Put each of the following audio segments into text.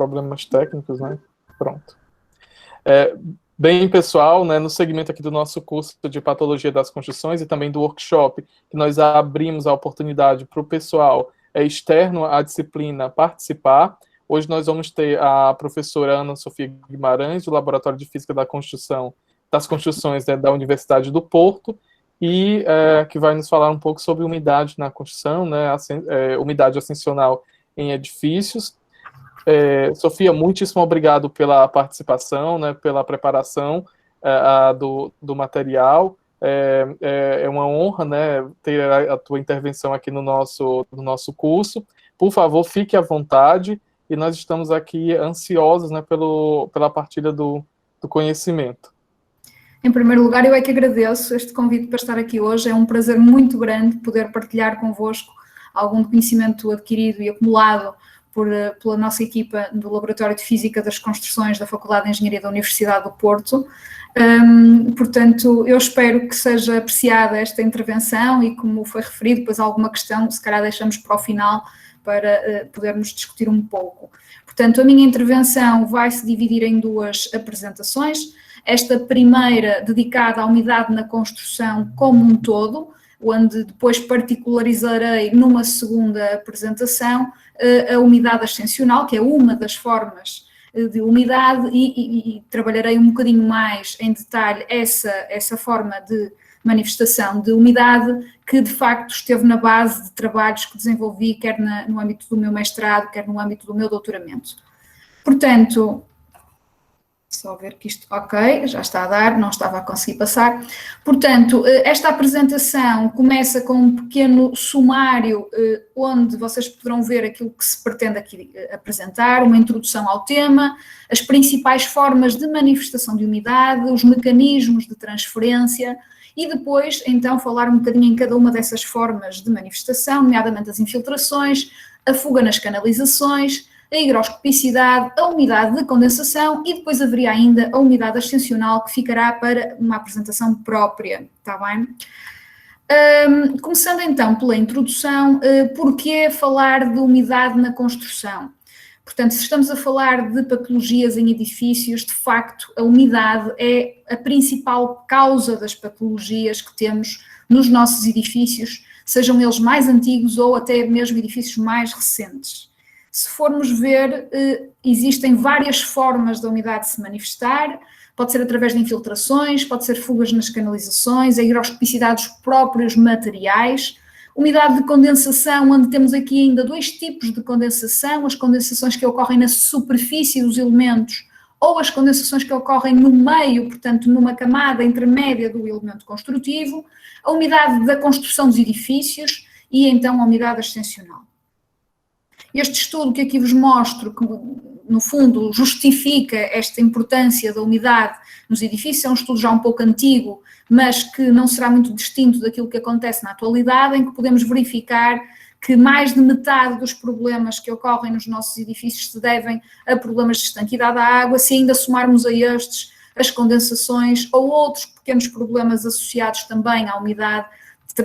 problemas técnicos, né? Pronto. Bem, pessoal, né, no segmento aqui do nosso curso de Patologia das Construções e também do workshop, que nós abrimos a oportunidade para o pessoal externo à disciplina participar. Hoje nós vamos ter a professora Ana Sofia Guimarães, do Laboratório de Física das Construções, né, da Universidade do Porto, e que vai nos falar um pouco sobre umidade na construção, né, umidade ascensional em edifícios. Sofia, muitíssimo obrigado pela participação, né, pela preparação do material. É uma honra, né, ter a tua intervenção aqui no nosso curso. Por favor, fique à vontade, e nós estamos aqui ansiosos, né, pela partilha do conhecimento. Em primeiro lugar, eu é que agradeço este convite para estar aqui hoje. É um prazer muito grande poder partilhar convosco algum conhecimento adquirido e acumulado pela nossa equipa do Laboratório de Física das Construções da Faculdade de Engenharia da Universidade do Porto. Portanto, eu espero que seja apreciada esta intervenção e, como foi referido, depois alguma questão, se calhar deixamos para o final para podermos discutir um pouco. Portanto, a minha intervenção vai se dividir em duas apresentações. Esta primeira dedicada à umidade na construção como um todo, onde depois particularizarei numa segunda apresentação a umidade ascensional, que é uma das formas de umidade, e trabalharei um bocadinho mais em detalhe essa forma de manifestação de umidade, que de facto esteve na base de trabalhos que desenvolvi, quer no âmbito do meu mestrado, quer no âmbito do meu doutoramento. Portanto, só ver que isto, ok, já está a dar, não estava a conseguir passar. Portanto, esta apresentação começa com um pequeno sumário, onde vocês poderão ver aquilo que se pretende aqui apresentar, uma introdução ao tema, as principais formas de manifestação de umidade, os mecanismos de transferência, e depois, então, falar um bocadinho em cada uma dessas formas de manifestação, nomeadamente as infiltrações, a fuga nas canalizações, a higroscopicidade, a umidade de condensação, e depois haveria ainda a umidade ascensional, que ficará para uma apresentação própria, está bem? Começando então pela introdução, porquê falar de umidade na construção? Portanto, se estamos a falar de patologias em edifícios, de facto, a umidade é a principal causa das patologias que temos nos nossos edifícios, sejam eles mais antigos ou até mesmo edifícios mais recentes. Se formos ver, existem várias formas da umidade se manifestar, pode ser através de infiltrações, pode ser fugas nas canalizações, a higroscopicidade dos próprios materiais, umidade de condensação, onde temos aqui ainda dois tipos de condensação, as condensações que ocorrem na superfície dos elementos ou as condensações que ocorrem no meio, portanto, numa camada intermédia do elemento construtivo, a umidade da construção dos edifícios e então a umidade ascensional. Este estudo que aqui vos mostro, que no fundo justifica esta importância da umidade nos edifícios, é um estudo já um pouco antigo, mas que não será muito distinto daquilo que acontece na atualidade, em que podemos verificar que mais de metade dos problemas que ocorrem nos nossos edifícios se devem a problemas de estanquidade da água, se ainda somarmos a estes as condensações ou outros pequenos problemas associados também à umidade,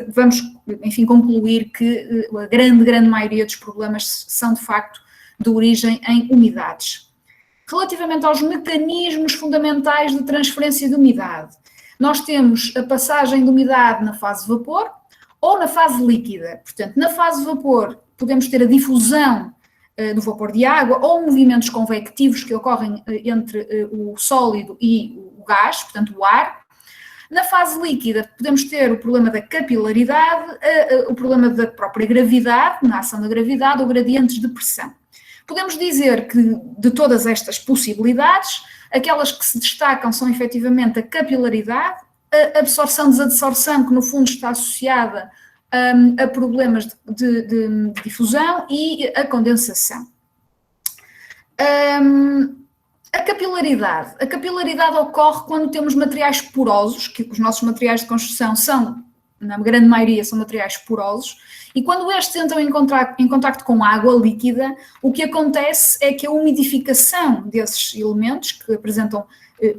vamos, enfim, concluir que a grande maioria dos problemas são, de facto, de origem em umidades. Relativamente aos mecanismos fundamentais de transferência de umidade, nós temos a passagem de umidade na fase vapor ou na fase líquida. Portanto, na fase vapor podemos ter a difusão do vapor de água ou movimentos convectivos que ocorrem entre o sólido e o gás, portanto, o ar. Na fase líquida podemos ter o problema da capilaridade, o problema da própria gravidade, na ação da gravidade, ou gradientes de pressão. Podemos dizer que de todas estas possibilidades, aquelas que se destacam são efetivamente a capilaridade, a absorção-desadsorção, que no fundo está associada a problemas de difusão, e a condensação. A capilaridade ocorre quando temos materiais porosos, que os nossos materiais de construção são, na grande maioria, são materiais porosos, e quando estes entram em contacto com água líquida, o que acontece é que a umidificação desses elementos, que apresentam,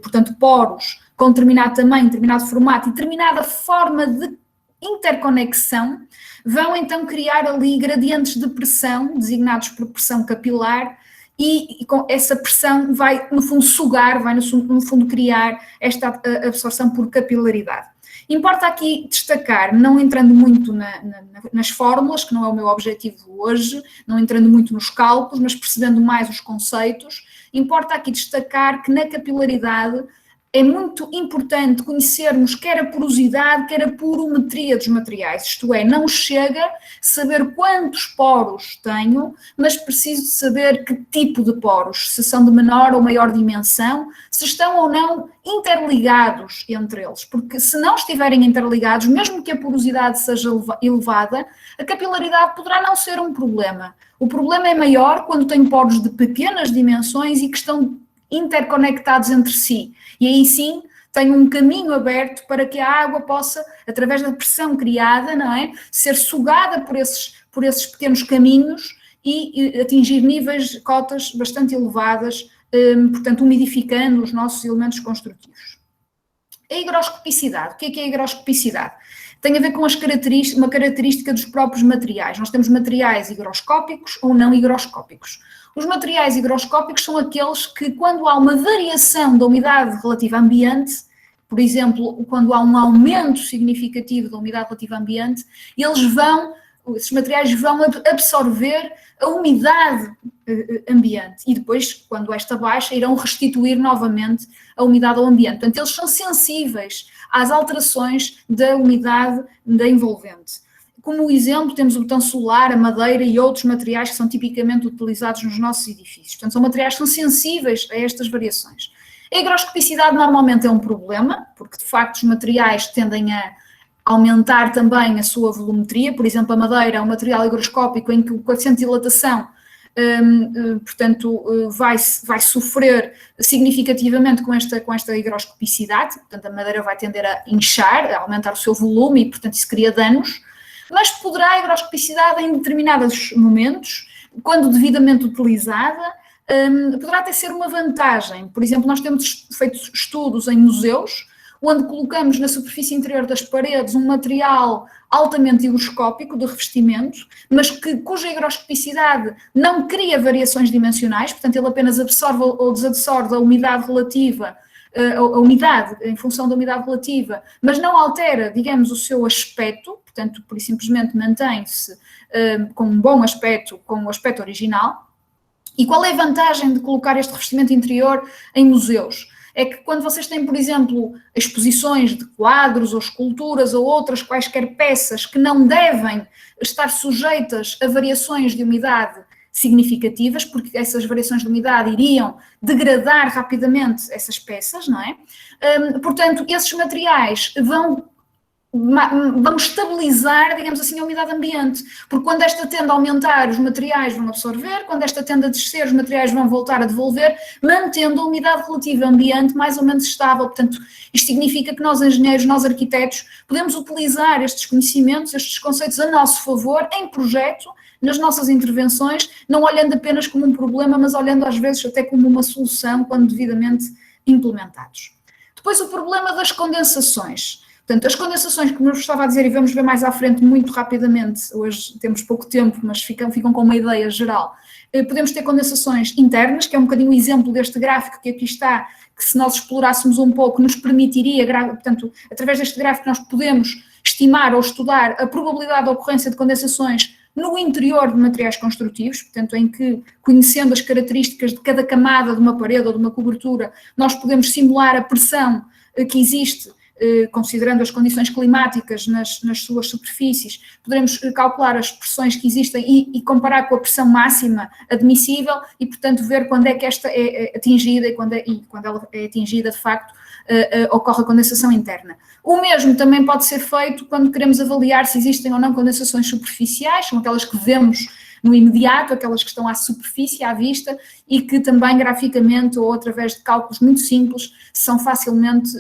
portanto, poros com determinado tamanho, determinado formato e determinada forma de interconexão, vão então criar ali gradientes de pressão, designados por pressão capilar, e com essa pressão vai, no fundo, sugar, vai, no fundo, criar esta absorção por capilaridade. Importa aqui destacar, não entrando muito nas fórmulas, que não é o meu objetivo hoje, não entrando muito nos cálculos, mas percebendo mais os conceitos, importa aqui destacar que na capilaridade é muito importante conhecermos quer a porosidade, quer a porometria dos materiais, isto é, não chega saber quantos poros tenho, mas preciso de saber que tipo de poros, se são de menor ou maior dimensão, se estão ou não interligados entre eles, porque se não estiverem interligados, mesmo que a porosidade seja elevada, a capilaridade poderá não ser um problema. O problema é maior quando tenho poros de pequenas dimensões e que estão interconectados entre si. E aí sim tenho um caminho aberto para que a água possa, através da pressão criada, não é, ser sugada por esses pequenos caminhos e atingir níveis, cotas bastante elevadas, portanto umidificando os nossos elementos construtivos. A higroscopicidade. O que é a higroscopicidade? Tem a ver com uma característica dos próprios materiais. Nós temos materiais higroscópicos ou não higroscópicos. Os materiais higroscópicos são aqueles que, quando há uma variação da umidade relativa ambiente, por exemplo, quando há um aumento significativo da umidade relativa ambiente, esses materiais vão absorver a umidade ambiente e depois, quando esta baixa, irão restituir novamente a umidade ao ambiente. Portanto, eles são sensíveis às alterações da umidade da envolvente. Como exemplo, temos o betão solar, a madeira e outros materiais que são tipicamente utilizados nos nossos edifícios. Portanto, são materiais que são sensíveis a estas variações. A higroscopicidade normalmente é um problema, porque de facto os materiais tendem a aumentar também a sua volumetria. Por exemplo, a madeira é um material higroscópico em que o coeficiente de dilatação, portanto, vai sofrer significativamente com esta higroscopicidade. Portanto, a madeira vai tender a inchar, a aumentar o seu volume e, portanto, isso cria danos. Mas poderá a higroscopicidade em determinados momentos, quando devidamente utilizada, poderá até ser uma vantagem. Por exemplo, nós temos feito estudos em museus, onde colocamos na superfície interior das paredes um material altamente higroscópico de revestimento, mas cuja higroscopicidade não cria variações dimensionais, portanto ele apenas absorve ou desabsorve a umidade relativa, a umidade em função da umidade relativa, mas não altera, digamos, o seu aspecto, portanto, por isso simplesmente mantém-se com um bom aspecto, com o aspecto original. E qual é a vantagem de colocar este revestimento interior em museus? É que quando vocês têm, por exemplo, exposições de quadros ou esculturas ou outras quaisquer peças que não devem estar sujeitas a variações de umidade significativas, porque essas variações de umidade iriam degradar rapidamente essas peças, não é? Portanto, esses materiais vão estabilizar, digamos assim, a umidade ambiente, porque quando esta tende a aumentar, os materiais vão absorver, quando esta tende a descer, os materiais vão voltar a devolver, mantendo a umidade relativa ambiente mais ou menos estável. Portanto, isto significa que nós engenheiros, nós arquitetos, podemos utilizar estes conhecimentos, estes conceitos a nosso favor, em projeto, nas nossas intervenções, não olhando apenas como um problema, mas olhando às vezes até como uma solução, quando devidamente implementados. Depois o problema das condensações. Portanto, as condensações, como eu estava a dizer, e vamos ver mais à frente muito rapidamente, hoje temos pouco tempo, mas ficam com uma ideia geral. Podemos ter condensações internas, que é um bocadinho o exemplo deste gráfico que aqui está, que se nós explorássemos um pouco, nos permitiria, portanto, através deste gráfico nós podemos estimar ou estudar a probabilidade de ocorrência de condensações no interior de materiais construtivos, portanto, em que, conhecendo as características de cada camada de uma parede ou de uma cobertura, nós podemos simular a pressão que existe, considerando as condições climáticas nas suas superfícies, poderemos calcular as pressões que existem e comparar com a pressão máxima admissível e, portanto, ver quando é que esta é atingida e quando ela é atingida, de facto, ocorre a condensação interna. O mesmo também pode ser feito quando queremos avaliar se existem ou não condensações superficiais, são aquelas que vemos no imediato, aquelas que estão à superfície, à vista, e que também graficamente ou através de cálculos muito simples são facilmente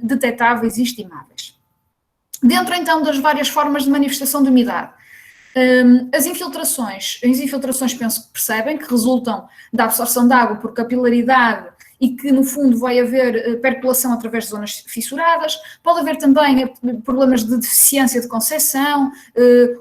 detectáveis e estimáveis. Dentro então das várias formas de manifestação de umidade, as infiltrações penso que percebem que resultam da absorção de água por capilaridade e que no fundo vai haver percolação através de zonas fissuradas, pode haver também problemas de deficiência de conceção,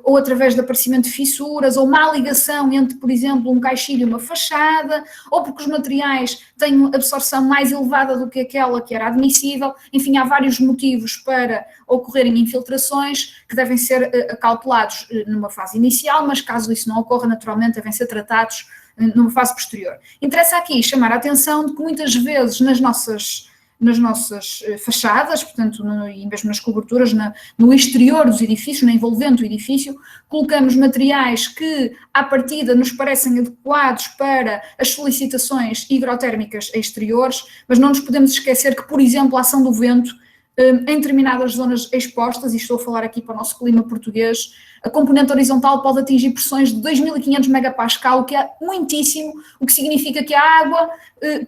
ou através de aparecimento de fissuras, ou má ligação entre, por exemplo, um caixilho e uma fachada, ou porque os materiais têm absorção mais elevada do que aquela que era admissível. Enfim, há vários motivos para ocorrerem infiltrações que devem ser cautelados numa fase inicial, mas caso isso não ocorra, naturalmente devem ser tratados numa fase posterior. Interessa aqui chamar a atenção de que muitas vezes nas nossas fachadas, portanto, e mesmo nas coberturas, no exterior dos edifícios, na envolvente do edifício, colocamos materiais que, à partida, nos parecem adequados para as solicitações higrotérmicas exteriores, mas não nos podemos esquecer que, por exemplo, a ação do vento, em determinadas zonas expostas, e estou a falar aqui para o nosso clima português, a componente horizontal pode atingir pressões de 2.500 megapascal, o que é muitíssimo, o que significa que a água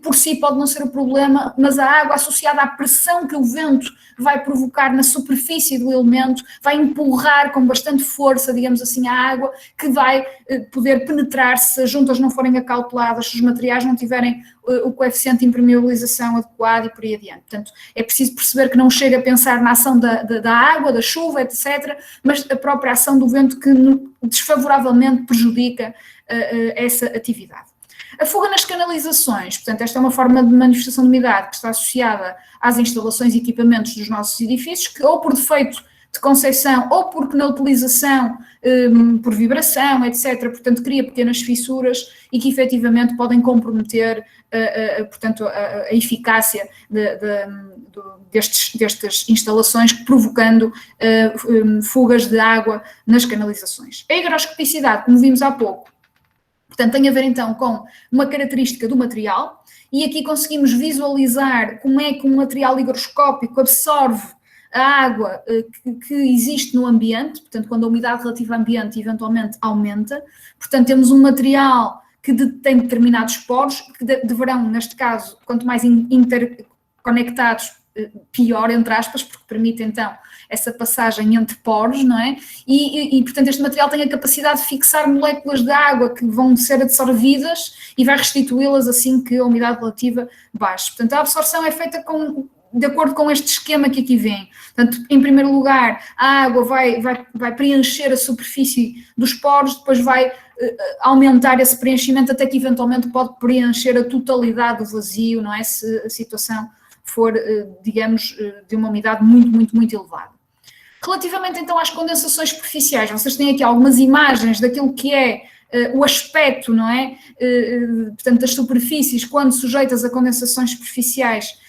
por si pode não ser o problema, mas a água associada à pressão que o vento vai provocar na superfície do elemento, vai empurrar com bastante força, digamos assim, a água, que vai poder penetrar se as juntas não forem acauteladas, se os materiais não tiverem o coeficiente de impermeabilização adequado e por aí adiante. Portanto, é preciso perceber que não chega a pensar na ação da água, da chuva, etc., mas a própria ação do vento que desfavoravelmente prejudica essa atividade. A fuga nas canalizações, portanto, esta é uma forma de manifestação de umidade que está associada às instalações e equipamentos dos nossos edifícios, que ou por defeito de conceção ou porque na utilização por vibração, etc., portanto, cria pequenas fissuras e que efetivamente podem comprometer, portanto, a eficácia destas instalações, provocando fugas de água nas canalizações. A higroscopicidade, como vimos há pouco, portanto, tem a ver então com uma característica do material, e aqui conseguimos visualizar como é que um material higroscópico absorve a água que existe no ambiente, portanto, quando a umidade relativa ao ambiente eventualmente aumenta. Portanto, temos um material que tem determinados poros, que deverão, neste caso, quanto mais interconectados, pior, entre aspas, porque permite então essa passagem entre poros, não é? E, portanto, este material tem a capacidade de fixar moléculas de água que vão ser absorvidas e vai restituí-las assim que a umidade relativa baixe. Portanto, a absorção é feita de acordo com este esquema que aqui vem. Portanto, em primeiro lugar, a água vai preencher a superfície dos poros, depois vai aumentar esse preenchimento até que eventualmente pode preencher a totalidade do vazio, não é? Se a situação for, digamos, de uma umidade muito, muito, muito elevada. Relativamente então às condensações superficiais, vocês têm aqui algumas imagens daquilo que é o aspecto, não é? Portanto, das superfícies quando sujeitas a condensações superficiais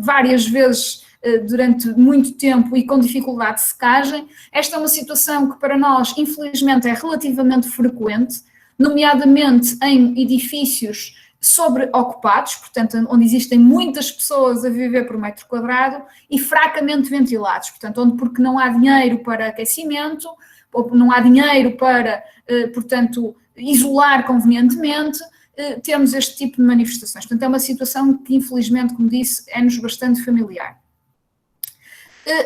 várias vezes durante muito tempo e com dificuldade de secagem. Esta é uma situação que para nós, infelizmente, é relativamente frequente, nomeadamente em edifícios sobreocupados, portanto, onde existem muitas pessoas a viver por metro quadrado e fracamente ventilados, portanto, onde porque não há dinheiro para aquecimento, ou não há dinheiro para, portanto, isolar convenientemente, temos este tipo de manifestações. Portanto, é uma situação que, infelizmente, como disse, é-nos bastante familiar.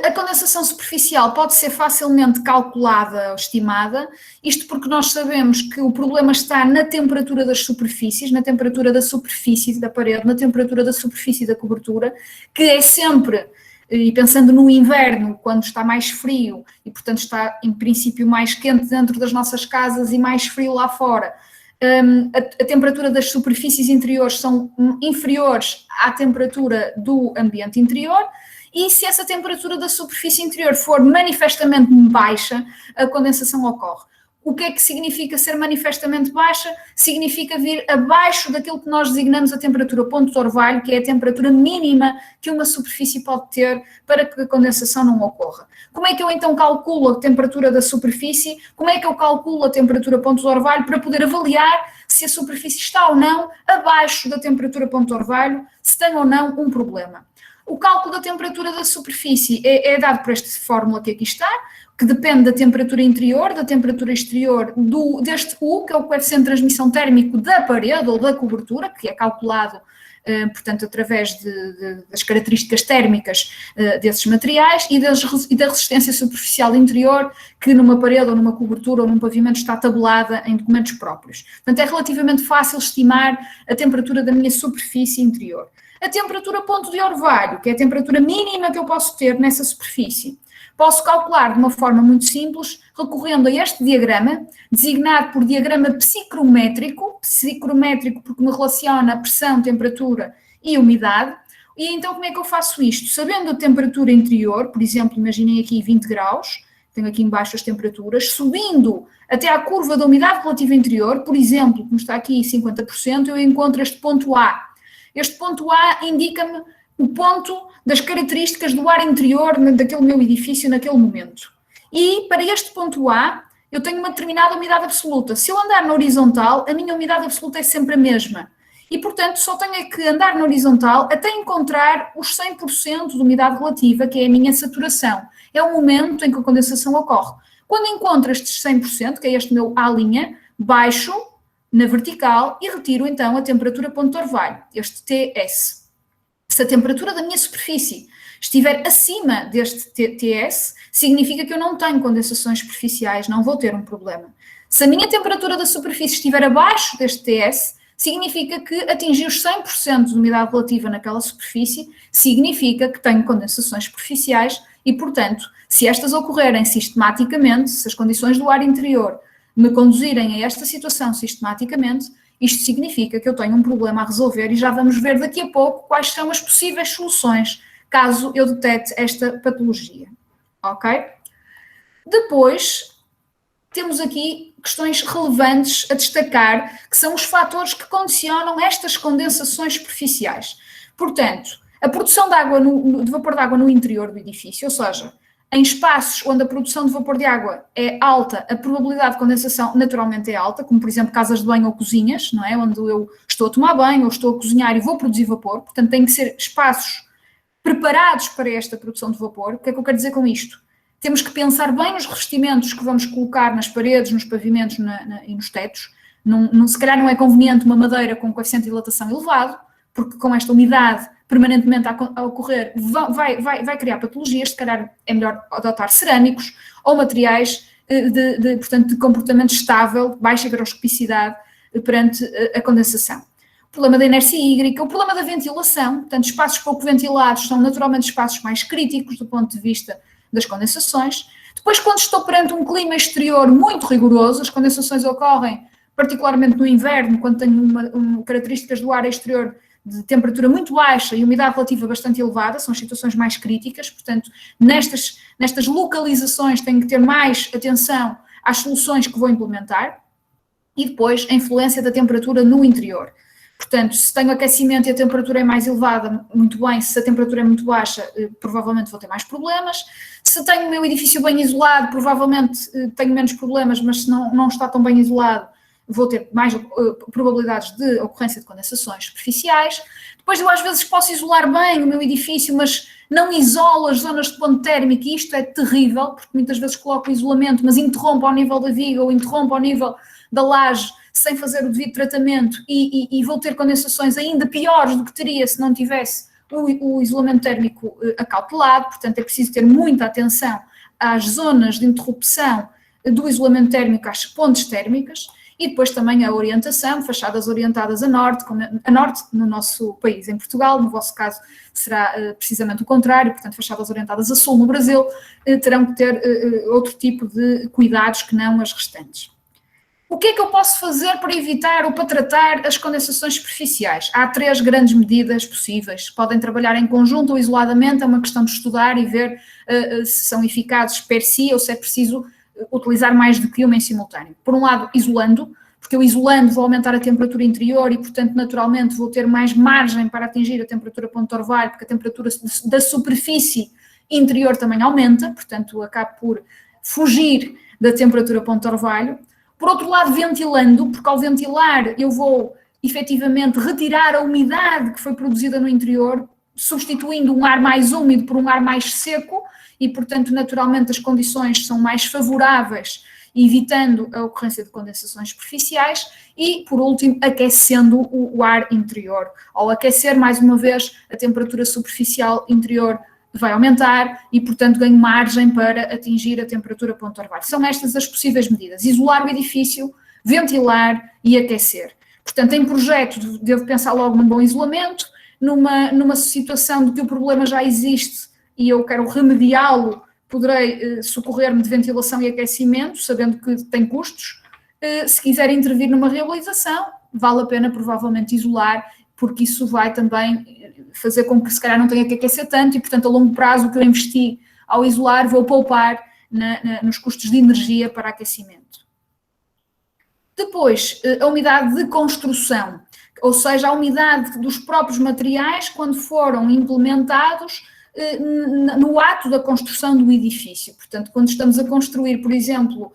A condensação superficial pode ser facilmente calculada ou estimada, isto porque nós sabemos que o problema está na temperatura das superfícies, na temperatura da superfície da parede, na temperatura da superfície da cobertura, que é sempre, e pensando no inverno, quando está mais frio e, portanto, está, em princípio, mais quente dentro das nossas casas e mais frio lá fora, a temperatura das superfícies interiores são inferiores à temperatura do ambiente interior, e se essa temperatura da superfície interior for manifestamente baixa, a condensação ocorre. O que é que significa ser manifestamente baixa? Significa vir abaixo daquilo que nós designamos a temperatura ponto de orvalho, que é a temperatura mínima que uma superfície pode ter para que a condensação não ocorra. Como é que eu então calculo a temperatura da superfície? Como é que eu calculo a temperatura ponto de orvalho para poder avaliar se a superfície está ou não abaixo da temperatura ponto de orvalho, se tem ou não um problema? O cálculo da temperatura da superfície é dado por esta fórmula que aqui está, que depende da temperatura interior, da temperatura exterior, deste U, que é o coeficiente de transmissão térmico da parede ou da cobertura, que é calculado, portanto, através das características térmicas desses materiais e da resistência superficial interior, que numa parede ou numa cobertura ou num pavimento está tabelada em documentos próprios. Portanto, é relativamente fácil estimar a temperatura da minha superfície interior. A temperatura ponto de orvalho, que é a temperatura mínima que eu posso ter nessa superfície, posso calcular de uma forma muito simples, recorrendo a este diagrama, designado por diagrama psicrométrico porque me relaciona a pressão, temperatura e umidade. E então como é que eu faço isto? Sabendo a temperatura interior, por exemplo, imaginem aqui 20 graus, tenho aqui em baixo as temperaturas, subindo até à curva da umidade relativa interior, por exemplo, como está aqui 50%, eu encontro este ponto A. Este ponto A indica-me o ponto das características do ar interior daquele meu edifício naquele momento. E para este ponto A, eu tenho uma determinada umidade absoluta. Se eu andar na horizontal, a minha umidade absoluta é sempre a mesma. E, portanto, só tenho que andar na horizontal até encontrar os 100% de umidade relativa, que é a minha saturação. É o momento em que a condensação ocorre. Quando encontro estes 100%, que é este meu A', baixo na vertical e retiro, então, a temperatura ponto de orvalho, este TS. Se a temperatura da minha superfície estiver acima deste TS, significa que eu não tenho condensações superficiais, não vou ter um problema. Se a minha temperatura da superfície estiver abaixo deste TS, significa que atingir os 100% de umidade relativa naquela superfície, significa que tenho condensações superficiais e, portanto, se estas ocorrerem sistematicamente, se as condições do ar interior me conduzirem a esta situação sistematicamente, isto significa que eu tenho um problema a resolver e já vamos ver daqui a pouco quais são as possíveis soluções caso eu detecte esta patologia, ok? Depois, temos aqui questões relevantes a destacar, que são os fatores que condicionam estas condensações superficiais. Portanto, a produção de água de vapor de água no interior do edifício, ou seja, em espaços onde a produção de vapor de água é alta, a probabilidade de condensação naturalmente é alta, como por exemplo casas de banho ou cozinhas, não é? Onde eu estou a tomar banho ou estou a cozinhar e vou produzir vapor, portanto tem que ser espaços preparados para esta produção de vapor. O que é que eu quero dizer com isto? Temos que pensar bem nos revestimentos que vamos colocar nas paredes, nos pavimentos e nos tetos. Se calhar não é conveniente uma madeira com coeficiente de dilatação elevado, porque com esta umidade permanentemente a ocorrer vai criar patologias. Se calhar é melhor adotar cerâmicos ou materiais portanto, de comportamento estável, baixa higroscopicidade perante a condensação. O problema da inércia hídrica, o problema da ventilação, portanto, espaços pouco ventilados são naturalmente espaços mais críticos do ponto de vista das condensações. Depois, quando estou perante um clima exterior muito rigoroso, as condensações ocorrem particularmente no inverno, quando tenho características do ar exterior de temperatura muito baixa e umidade relativa bastante elevada, são as situações mais críticas, portanto, nestas localizações tenho que ter mais atenção às soluções que vou implementar. E depois, a influência da temperatura no interior. Portanto, se tenho aquecimento e a temperatura é mais elevada, muito bem. Se a temperatura é muito baixa, provavelmente vou ter mais problemas. Se tenho o meu edifício bem isolado, provavelmente tenho menos problemas, mas se não está tão bem isolado, vou ter mais probabilidades de ocorrência de condensações superficiais. Depois eu às vezes posso isolar bem o meu edifício, mas não isolo as zonas de ponto térmico, e isto é terrível, porque muitas vezes coloco o isolamento, mas interrompo ao nível da viga ou interrompo ao nível da laje, sem fazer o devido tratamento, e vou ter condensações ainda piores do que teria se não tivesse o isolamento térmico acautelado. Portanto, é preciso ter muita atenção às zonas de interrupção do isolamento térmico, às pontes térmicas, e depois também a orientação, fachadas orientadas a norte no nosso país, em Portugal, no vosso caso será precisamente o contrário, portanto fachadas orientadas a sul no Brasil, terão que ter outro tipo de cuidados que não as restantes. O que é que eu posso fazer para evitar ou para tratar as condensações superficiais? Há 3 grandes medidas possíveis. Podem trabalhar em conjunto ou isoladamente, é uma questão de estudar e ver se são eficazes per si ou se é preciso utilizar mais do que uma em simultâneo. Por um lado, isolando, porque eu isolando vou aumentar a temperatura interior e, portanto, naturalmente vou ter mais margem para atingir a temperatura ponto de orvalho, porque a temperatura da superfície interior também aumenta, portanto, acabo por fugir da temperatura ponto de orvalho. Por outro lado, ventilando, porque ao ventilar eu vou efetivamente retirar a umidade que foi produzida no interior, substituindo um ar mais úmido por um ar mais seco, e, portanto, naturalmente as condições são mais favoráveis, evitando a ocorrência de condensações superficiais e, por último, aquecendo o ar interior. Ao aquecer, mais uma vez, a temperatura superficial interior vai aumentar e, portanto, ganho margem para atingir a temperatura ponto orvalho. São estas as possíveis medidas: isolar o edifício, ventilar e aquecer. Portanto, em projeto, devo pensar logo num bom isolamento, numa situação de que o problema já existe e eu quero remediá-lo, poderei socorrer-me de ventilação e aquecimento, sabendo que tem custos. Se quiser intervir numa reabilitação, vale a pena provavelmente isolar, porque isso vai também fazer com que se calhar não tenha que aquecer tanto e, portanto, a longo prazo o que eu investi ao isolar vou poupar nos custos de energia para aquecimento. Depois, a umidade de construção, ou seja, a umidade dos próprios materiais quando foram implementados no ato da construção do edifício. Portanto, quando estamos a construir, por exemplo,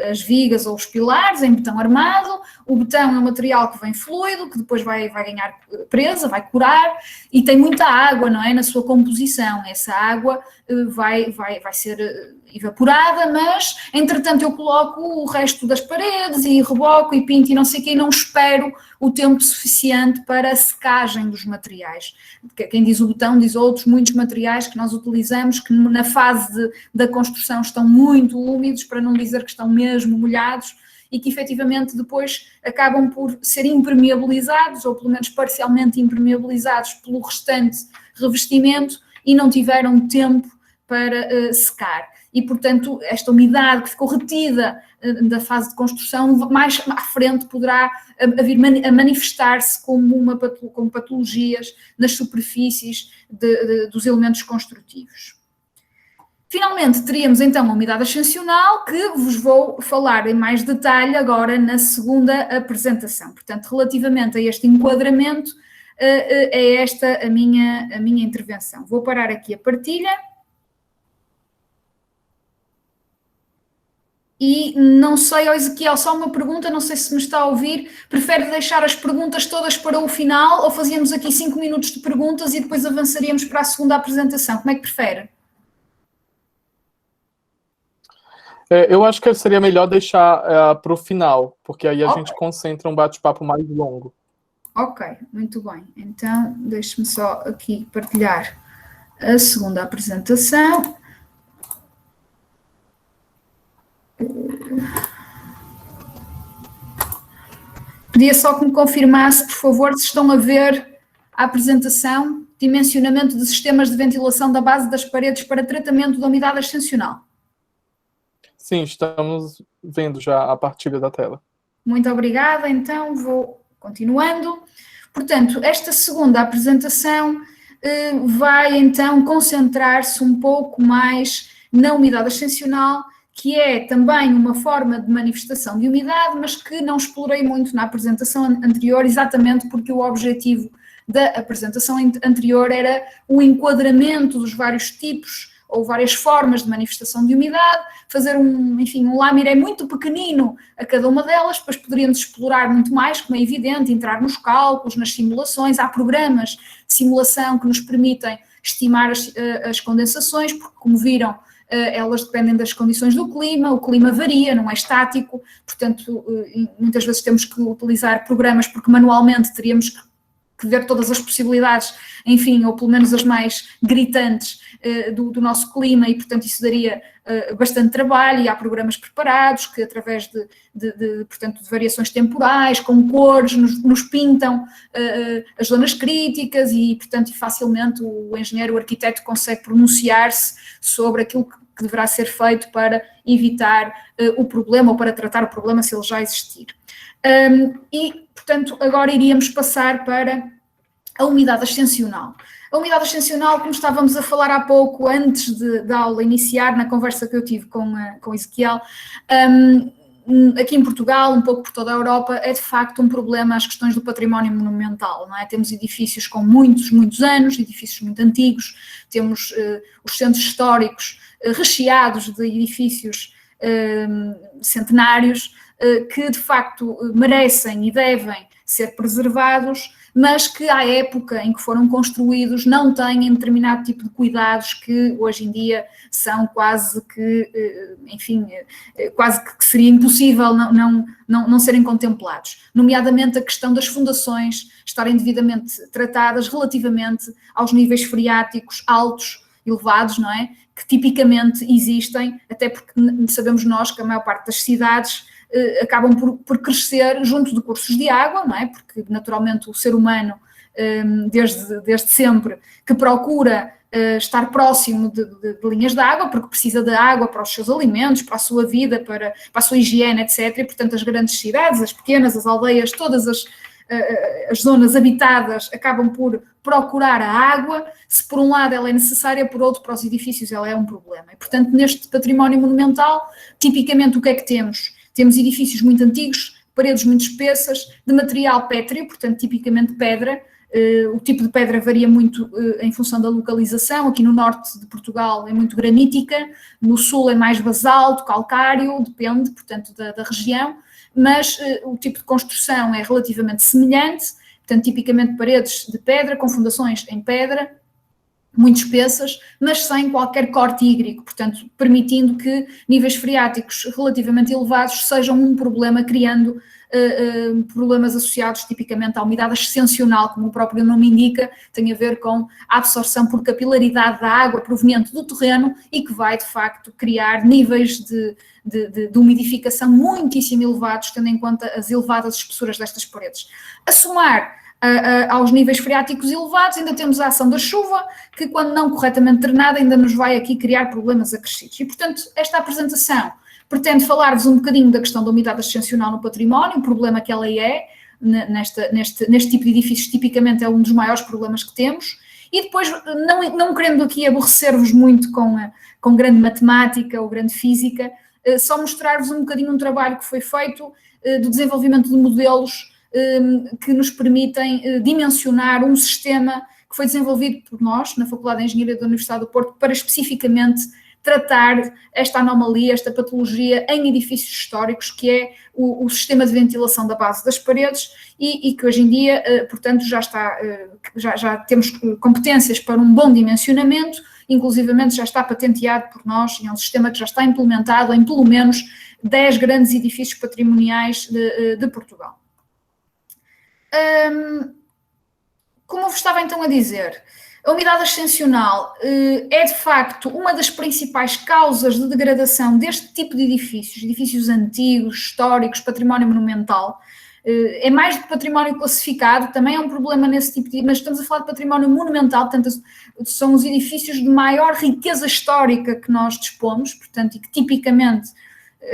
as vigas ou os pilares em betão armado, o betão é um material que vem fluido, que depois vai ganhar presa, vai curar, e tem muita água, não é, na sua composição. Essa água vai ser evaporada, mas, entretanto, eu coloco o resto das paredes e reboco e pinto e não sei o quê, e não espero o tempo suficiente para a secagem dos materiais. Quem diz o betão diz outros, muitos materiais que nós utilizamos que na fase da construção estão muito úmidos, para não dizer que estão mesmo molhados, e que efetivamente depois acabam por ser impermeabilizados, ou pelo menos parcialmente impermeabilizados pelo restante revestimento e não tiveram tempo para secar. E, portanto, esta umidade que ficou retida da fase de construção, mais à frente poderá vir a manifestar-se como patologias nas superfícies dos elementos construtivos. Finalmente, teríamos então a umidade ascensional, que vos vou falar em mais detalhe agora na segunda apresentação. Portanto, relativamente a este enquadramento, é esta a minha intervenção. Vou parar aqui a partilha. E não sei, Ezequiel, só uma pergunta, não sei se me está a ouvir, prefere deixar as perguntas todas para o final ou fazíamos aqui 5 minutos de perguntas e depois avançaríamos para a segunda apresentação? Como é que prefere? Eu acho que seria melhor deixar para o final, porque aí a gente concentra um bate-papo mais longo. Ok, muito bem. Então, deixe-me só aqui partilhar a segunda apresentação. Pedia só que me confirmasse, por favor, se estão a ver a apresentação, dimensionamento de sistemas de ventilação da base das paredes para tratamento da umidade ascensional. Sim, estamos vendo já a partilha da tela. Muito obrigada, então vou continuando. Portanto, esta segunda apresentação vai então concentrar-se um pouco mais na umidade ascensional, que é também uma forma de manifestação de umidade, mas que não explorei muito na apresentação anterior, exatamente porque o objetivo da apresentação anterior era o enquadramento dos vários tipos ou várias formas de manifestação de umidade, fazer um lamiré muito pequenino a cada uma delas, depois poderíamos explorar muito mais, como é evidente, entrar nos cálculos, nas simulações. Há programas de simulação que nos permitem estimar as condensações, porque, como viram, elas dependem das condições do clima, o clima varia, não é estático, portanto, muitas vezes temos que utilizar programas porque manualmente teríamos que ver todas as possibilidades, enfim, ou pelo menos as mais gritantes do nosso clima, e portanto isso daria bastante trabalho, e há programas preparados que através portanto, de variações temporais, com cores, nos pintam as zonas críticas e, portanto, facilmente o engenheiro, o arquiteto consegue pronunciar-se sobre aquilo que deverá ser feito para evitar o problema ou para tratar o problema se ele já existir. E, portanto, agora iríamos passar para a umidade ascensional. A umidade ascensional, como estávamos a falar há pouco, antes da aula iniciar, na conversa que eu tive com Ezequiel, aqui em Portugal, um pouco por toda a Europa, é de facto um problema as questões do património monumental, não é? Temos edifícios com muitos anos, edifícios muito antigos, temos os centros históricos recheados de edifícios centenários, que de facto merecem e devem ser preservados, mas que à época em que foram construídos não têm determinado tipo de cuidados que hoje em dia são quase que, enfim, quase que seria impossível não serem contemplados. Nomeadamente a questão das fundações estarem devidamente tratadas relativamente aos níveis freáticos altos, elevados, não é? Que tipicamente existem, até porque sabemos nós que a maior parte das cidades acabam por crescer junto de cursos de água, não é? Porque naturalmente o ser humano, desde sempre, que procura estar próximo de linhas de água, porque precisa de água para os seus alimentos, para a sua vida, para a sua higiene, etc. E, portanto, as grandes cidades, as pequenas, as aldeias, todas as zonas habitadas acabam por procurar a água. Se por um lado ela é necessária, por outro, para os edifícios ela é um problema. E, portanto, neste património monumental, tipicamente o que é que temos? Temos edifícios muito antigos, paredes muito espessas, de material pétreo, portanto, tipicamente pedra. O tipo de pedra varia muito em função da localização. Aqui no norte de Portugal é muito granítica, no sul é mais basalto, calcário, depende, portanto, da região, mas o tipo de construção é relativamente semelhante, portanto, tipicamente paredes de pedra, com fundações em pedra, muito espessas, mas sem qualquer corte hídrico, portanto, permitindo que níveis freáticos relativamente elevados sejam um problema, criando problemas associados tipicamente à umidade ascensional, como o próprio nome indica, tem a ver com a absorção por capilaridade da água proveniente do terreno e que vai, de facto, criar níveis de umidificação muitíssimo elevados, tendo em conta as elevadas espessuras destas paredes. A somar aos níveis freáticos elevados, ainda temos a ação da chuva, que quando não corretamente drenada ainda nos vai aqui criar problemas acrescidos. E, portanto, esta apresentação pretende falar-vos um bocadinho da questão da umidade ascensional no património, o problema que ela é, neste tipo de edifícios, tipicamente é um dos maiores problemas que temos, e depois, não querendo aqui aborrecer-vos muito com grande matemática ou grande física, só mostrar-vos um bocadinho um trabalho que foi feito do desenvolvimento de modelos que nos permitem dimensionar um sistema que foi desenvolvido por nós, na Faculdade de Engenharia da Universidade do Porto, para especificamente tratar esta anomalia, esta patologia em edifícios históricos, que é o sistema de ventilação da base das paredes e que hoje em dia, portanto, já temos competências para um bom dimensionamento, inclusivamente já está patenteado por nós e é um sistema que já está implementado em pelo menos 10 grandes edifícios patrimoniais de Portugal. Como eu vos estava então a dizer, a umidade ascensional é de facto uma das principais causas de degradação deste tipo de edifícios antigos, históricos, património monumental. É mais do que património classificado, também é um problema nesse tipo de... Mas estamos a falar de património monumental, portanto são os edifícios de maior riqueza histórica que nós dispomos, portanto, e que tipicamente,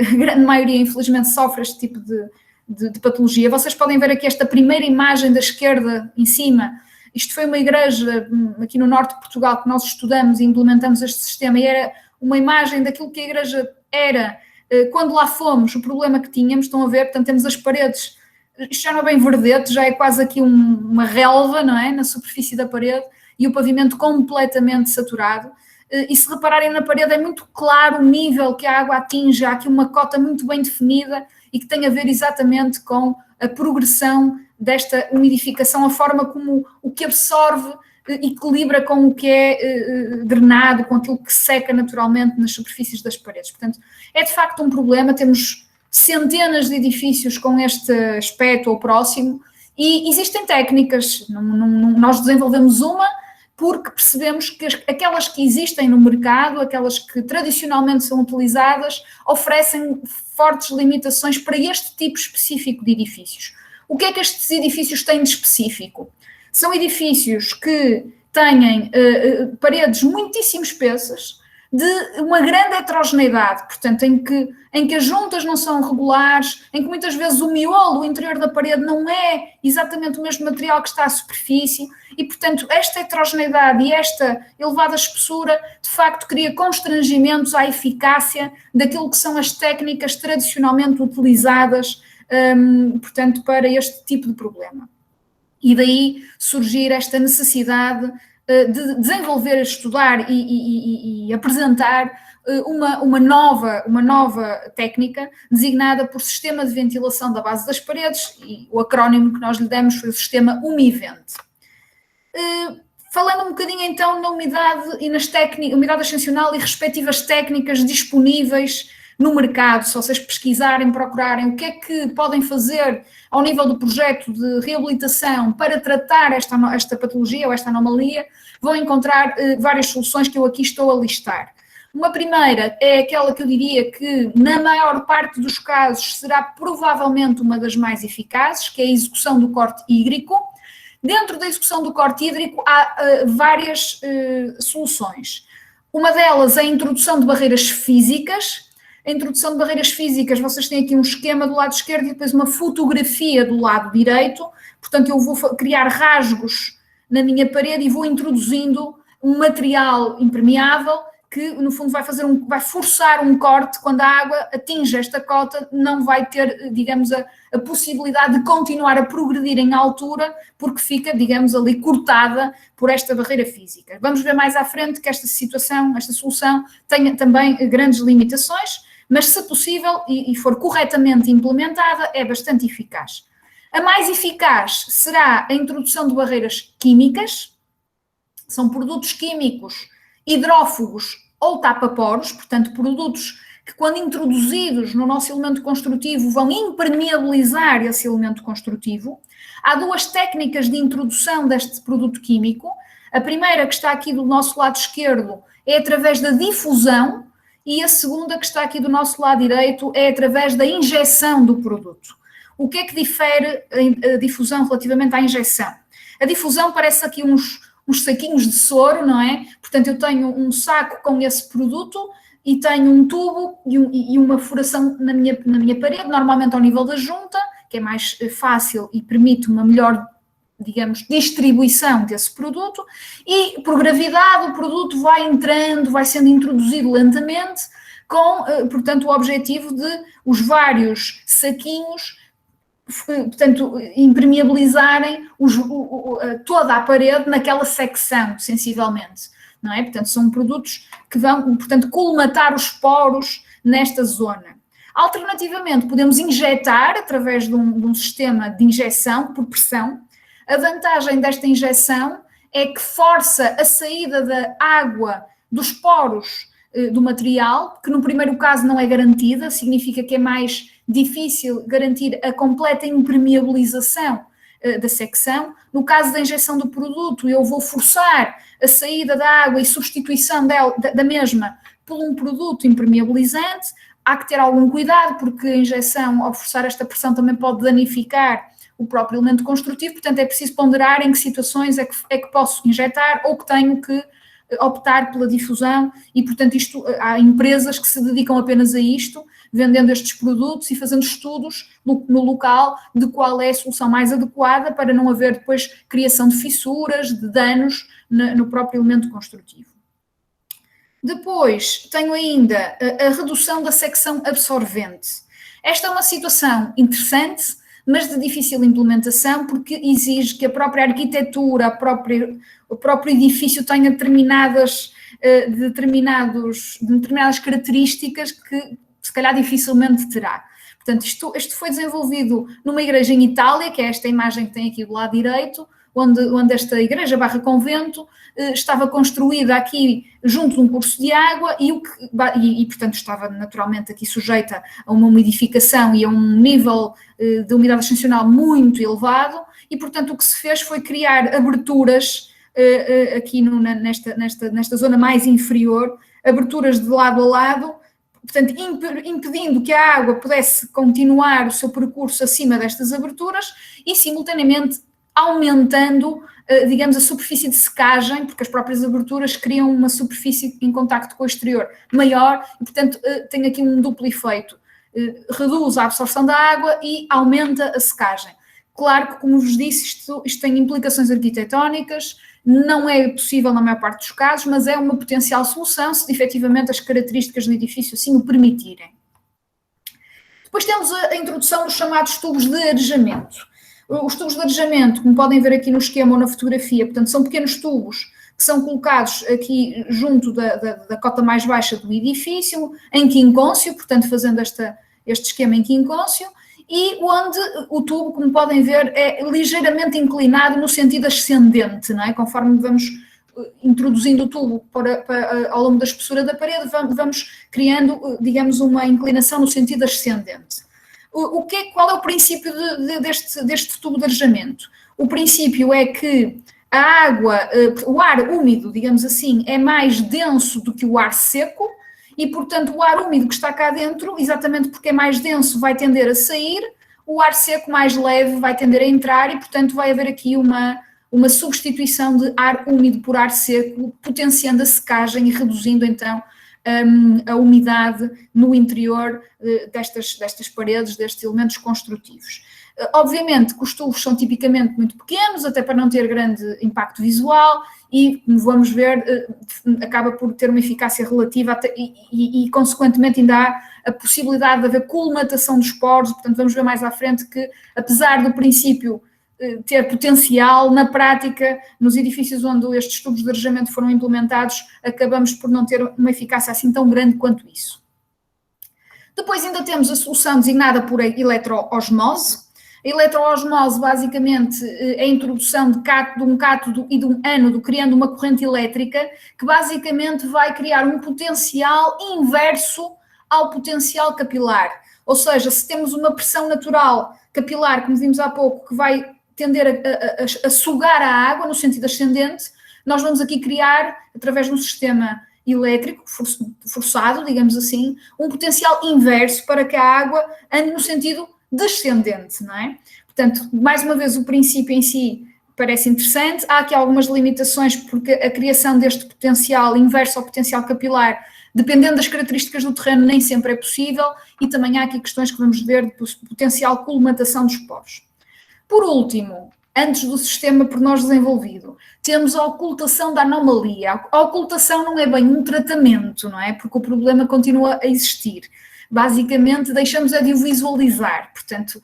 a grande maioria infelizmente sofre este tipo de patologia. Vocês podem ver aqui esta primeira imagem da esquerda em cima. Isto foi uma igreja aqui no norte de Portugal que nós estudamos e implementamos este sistema, e era uma imagem daquilo que a igreja era quando lá fomos, o problema que tínhamos. Estão a ver, portanto temos as paredes, isto já não é bem verdete, já é quase aqui uma relva, não é, na superfície da parede, e o pavimento completamente saturado. E se repararem na parede é muito claro o nível que a água atinge, há aqui uma cota muito bem definida e que tem a ver exatamente com a progressão desta umidificação, a forma como o que absorve equilibra com o que é drenado, com aquilo que seca naturalmente nas superfícies das paredes. Portanto, é de facto um problema. Temos centenas de edifícios com este aspecto ou próximo e existem técnicas. Nós desenvolvemos uma porque percebemos que aquelas que existem no mercado, aquelas que tradicionalmente são utilizadas, oferecem fortes limitações para este tipo específico de edifícios. O que é que estes edifícios têm de específico? São edifícios que têm paredes muitíssimo espessas, de uma grande heterogeneidade, portanto, em que as juntas não são regulares, em que muitas vezes o miolo, o interior da parede, não é exatamente o mesmo material que está à superfície, e, portanto, esta heterogeneidade e esta elevada espessura, de facto, cria constrangimentos à eficácia daquilo que são as técnicas tradicionalmente utilizadas, portanto, para este tipo de problema. E daí surgir esta necessidade de desenvolver, estudar e apresentar uma nova técnica designada por Sistema de Ventilação da Base das Paredes, e o acrónimo que nós lhe demos foi o Sistema Umivent. Falando um bocadinho então na umidade e nas umidade ascensional e respectivas técnicas disponíveis no mercado, se vocês pesquisarem, procurarem o que é que podem fazer ao nível do projeto de reabilitação para tratar esta patologia ou esta anomalia, vão encontrar várias soluções que eu aqui estou a listar. Uma primeira é aquela que eu diria que, na maior parte dos casos, será provavelmente uma das mais eficazes, que é a execução do corte hídrico. Dentro da execução do corte hídrico há várias soluções. Uma delas é a introdução de barreiras físicas. A introdução de barreiras físicas, vocês têm aqui um esquema do lado esquerdo e depois uma fotografia do lado direito. Portanto, eu vou criar rasgos na minha parede e vou introduzindo um material impermeável que, no fundo, vai forçar um corte. Quando a água atinge esta cota, não vai ter, digamos, a possibilidade de continuar a progredir em altura, porque fica, digamos, ali cortada por esta barreira física. Vamos ver mais à frente que esta solução tem também grandes limitações, mas se possível e for corretamente implementada, é bastante eficaz. A mais eficaz será a introdução de barreiras químicas. São produtos químicos hidrófugos ou tapa-poros, portanto, produtos que, quando introduzidos no nosso elemento construtivo, vão impermeabilizar esse elemento construtivo. Há duas técnicas de introdução deste produto químico. A primeira, que está aqui do nosso lado esquerdo, é através da difusão, e a segunda, que está aqui do nosso lado direito, é através da injeção do produto. O que é que difere a difusão relativamente à injeção? A difusão parece aqui uns saquinhos de soro, não é? Portanto, eu tenho um saco com esse produto e tenho um tubo e uma furação na minha parede, normalmente ao nível da junta, que é mais fácil e permite uma melhor, digamos, distribuição desse produto, e por gravidade o produto vai entrando, vai sendo introduzido lentamente, com, portanto, o objetivo de os vários saquinhos, portanto, impermeabilizarem toda a parede naquela secção, sensivelmente, não é? Portanto, são produtos que vão, portanto, colmatar os poros nesta zona. Alternativamente, podemos injetar através de um sistema de injeção por pressão. A vantagem desta injeção é que força a saída da água dos poros do material, que no primeiro caso não é garantida, significa que é mais difícil garantir a completa impermeabilização da secção. No caso da injeção do produto, eu vou forçar a saída da água e substituição da mesma por um produto impermeabilizante. Há que ter algum cuidado, porque a injeção, ao forçar esta pressão, também pode danificar o próprio elemento construtivo, portanto é preciso ponderar em que situações é que posso injetar ou que tenho que optar pela difusão, e portanto há empresas que se dedicam apenas a isto, vendendo estes produtos e fazendo estudos no local de qual é a solução mais adequada para não haver depois criação de fissuras, de danos no próprio elemento construtivo. Depois tenho ainda a redução da secção absorvente. Esta é uma situação interessante, mas de difícil implementação, porque exige que a própria arquitetura, o próprio edifício tenha determinadas características que se calhar dificilmente terá. Portanto, isto foi desenvolvido numa igreja em Itália, que é esta imagem que tem aqui do lado direito, onde esta igreja /convento estava construída aqui junto de um curso de água e, portanto, estava naturalmente aqui sujeita a uma umidificação e a um nível de umidade ascensional muito elevado, e, portanto, o que se fez foi criar aberturas aqui nesta zona mais inferior, aberturas de lado a lado, portanto, impedindo que a água pudesse continuar o seu percurso acima destas aberturas e, simultaneamente, aumentando, digamos, a superfície de secagem, porque as próprias aberturas criam uma superfície em contacto com o exterior maior e, portanto, tem aqui um duplo efeito. Reduz a absorção da água e aumenta a secagem. Claro que, como vos disse, isto tem implicações arquitetónicas, não é possível na maior parte dos casos, mas é uma potencial solução se efetivamente as características do edifício assim o permitirem. Depois temos a introdução dos chamados tubos de arejamento. Os tubos de arejamento, como podem ver aqui no esquema ou na fotografia, portanto, são pequenos tubos que são colocados aqui junto da cota mais baixa do edifício, em quincôncio, portanto fazendo este esquema em quincôncio, e onde o tubo, como podem ver, é ligeiramente inclinado no sentido ascendente, não é? Conforme vamos introduzindo o tubo ao longo da espessura da parede, vamos criando, digamos, uma inclinação no sentido ascendente. Qual é o princípio deste tubo de arejamento? O princípio é que a água, o ar úmido, digamos assim, é mais denso do que o ar seco e, portanto, o ar úmido que está cá dentro, exatamente porque é mais denso, vai tender a sair, o ar seco mais leve vai tender a entrar e, portanto, vai haver aqui uma substituição de ar úmido por ar seco, potenciando a secagem e reduzindo, então, a umidade no interior destas paredes, destes elementos construtivos. Obviamente que os tubos são tipicamente muito pequenos, até para não ter grande impacto visual e, como vamos ver, acaba por ter uma eficácia relativa e consequentemente ainda há a possibilidade de haver colmatação dos poros, portanto vamos ver mais à frente que, apesar do princípio ter potencial, na prática, nos edifícios onde estes tubos de arejamento foram implementados, acabamos por não ter uma eficácia assim tão grande quanto isso. Depois ainda temos a solução designada por eletroosmose. A eletroosmose, basicamente, é a introdução de um cátodo e de um ânodo, criando uma corrente elétrica que basicamente vai criar um potencial inverso ao potencial capilar. Ou seja, se temos uma pressão natural capilar, como vimos há pouco, que vai tender a sugar a água no sentido ascendente, nós vamos aqui criar, através de um sistema elétrico forçado, digamos assim, um potencial inverso para que a água ande no sentido descendente, não é? Portanto, mais uma vez, o princípio em si parece interessante. Há aqui algumas limitações, porque a criação deste potencial inverso ao potencial capilar, dependendo das características do terreno, nem sempre é possível, e também há aqui questões que vamos ver de potencial colmatação dos poros. Por último, antes do sistema por nós desenvolvido, temos a ocultação da anomalia. A ocultação não é bem um tratamento, não é? Porque o problema continua a existir. Basicamente, deixamos de o visualizar. Portanto,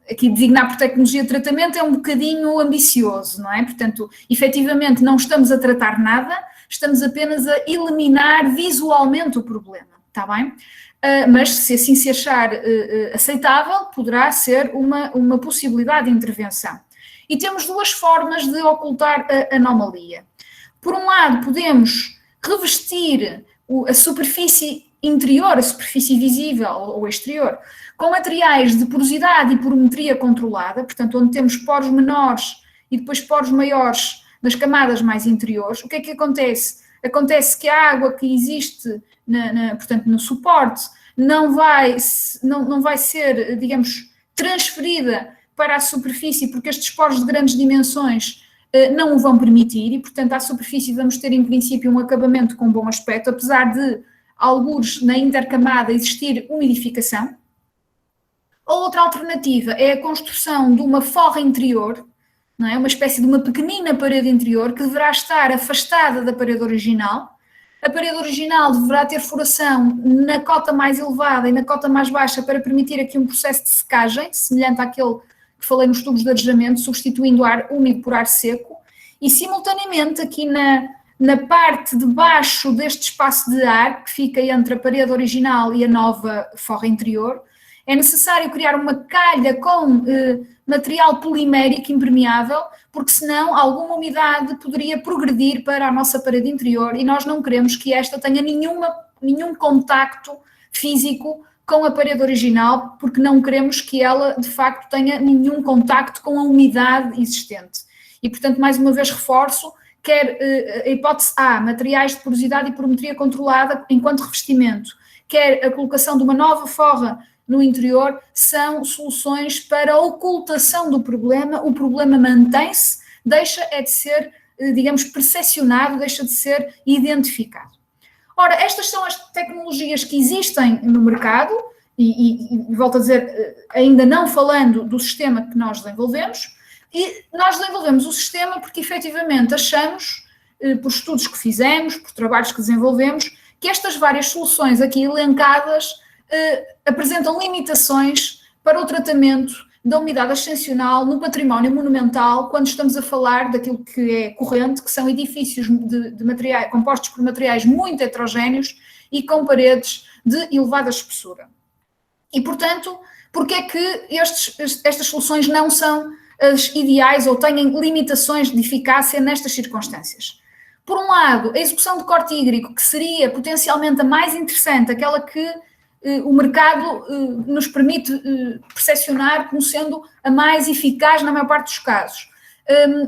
aqui designar por tecnologia de tratamento é um bocadinho ambicioso, não é? Portanto, efetivamente não estamos a tratar nada, estamos apenas a eliminar visualmente o problema, está bem? Mas se assim se achar aceitável, poderá ser uma possibilidade de intervenção. E temos duas formas de ocultar a anomalia. Por um lado, podemos revestir a superfície interior, a superfície visível ou exterior, com materiais de porosidade e porometria controlada, portanto, onde temos poros menores e depois poros maiores nas camadas mais interiores. O que é que acontece? Acontece que a água que existe, portanto, no suporte, não vai ser, digamos, transferida para a superfície, porque estes poros de grandes dimensões não o vão permitir e, portanto, à superfície vamos ter, em princípio, um acabamento com bom aspecto, apesar de, algures na intercamada, existir umidificação. A outra alternativa é a construção de uma forra interior, não é? Uma espécie de uma pequenina parede interior que deverá estar afastada da parede original. A parede original deverá ter furação na cota mais elevada e na cota mais baixa para permitir aqui um processo de secagem, semelhante àquele que falei nos tubos de arejamento, substituindo ar úmido por ar seco. E, simultaneamente, aqui na parte de baixo deste espaço de ar, que fica entre a parede original e a nova forra interior, é necessário criar uma calha com material polimérico impermeável, porque senão alguma umidade poderia progredir para a nossa parede interior e nós não queremos que esta tenha nenhum contacto físico com a parede original, porque não queremos que ela, de facto, tenha nenhum contacto com a umidade existente. E, portanto, mais uma vez reforço, quer a hipótese A, materiais de porosidade e porometria controlada enquanto revestimento, quer a colocação de uma nova forra no interior, são soluções para a ocultação do problema. O problema mantém-se, deixa de ser, digamos, percepcionado, deixa de ser identificado. Ora, estas são as tecnologias que existem no mercado e volto a dizer, ainda não falando do sistema que nós desenvolvemos, e nós desenvolvemos o sistema porque efetivamente achamos, por estudos que fizemos, por trabalhos que desenvolvemos, que estas várias soluções aqui elencadas apresentam limitações para o tratamento da umidade ascensional no património monumental quando estamos a falar daquilo que é corrente, que são edifícios de materiais, compostos por materiais muito heterogéneos e com paredes de elevada espessura. E, portanto, porque é que estas soluções não são as ideais ou têm limitações de eficácia nestas circunstâncias? Por um lado, a execução de corte hídrico, que seria potencialmente a mais interessante, aquela que o mercado nos permite percepcionar como sendo a mais eficaz na maior parte dos casos.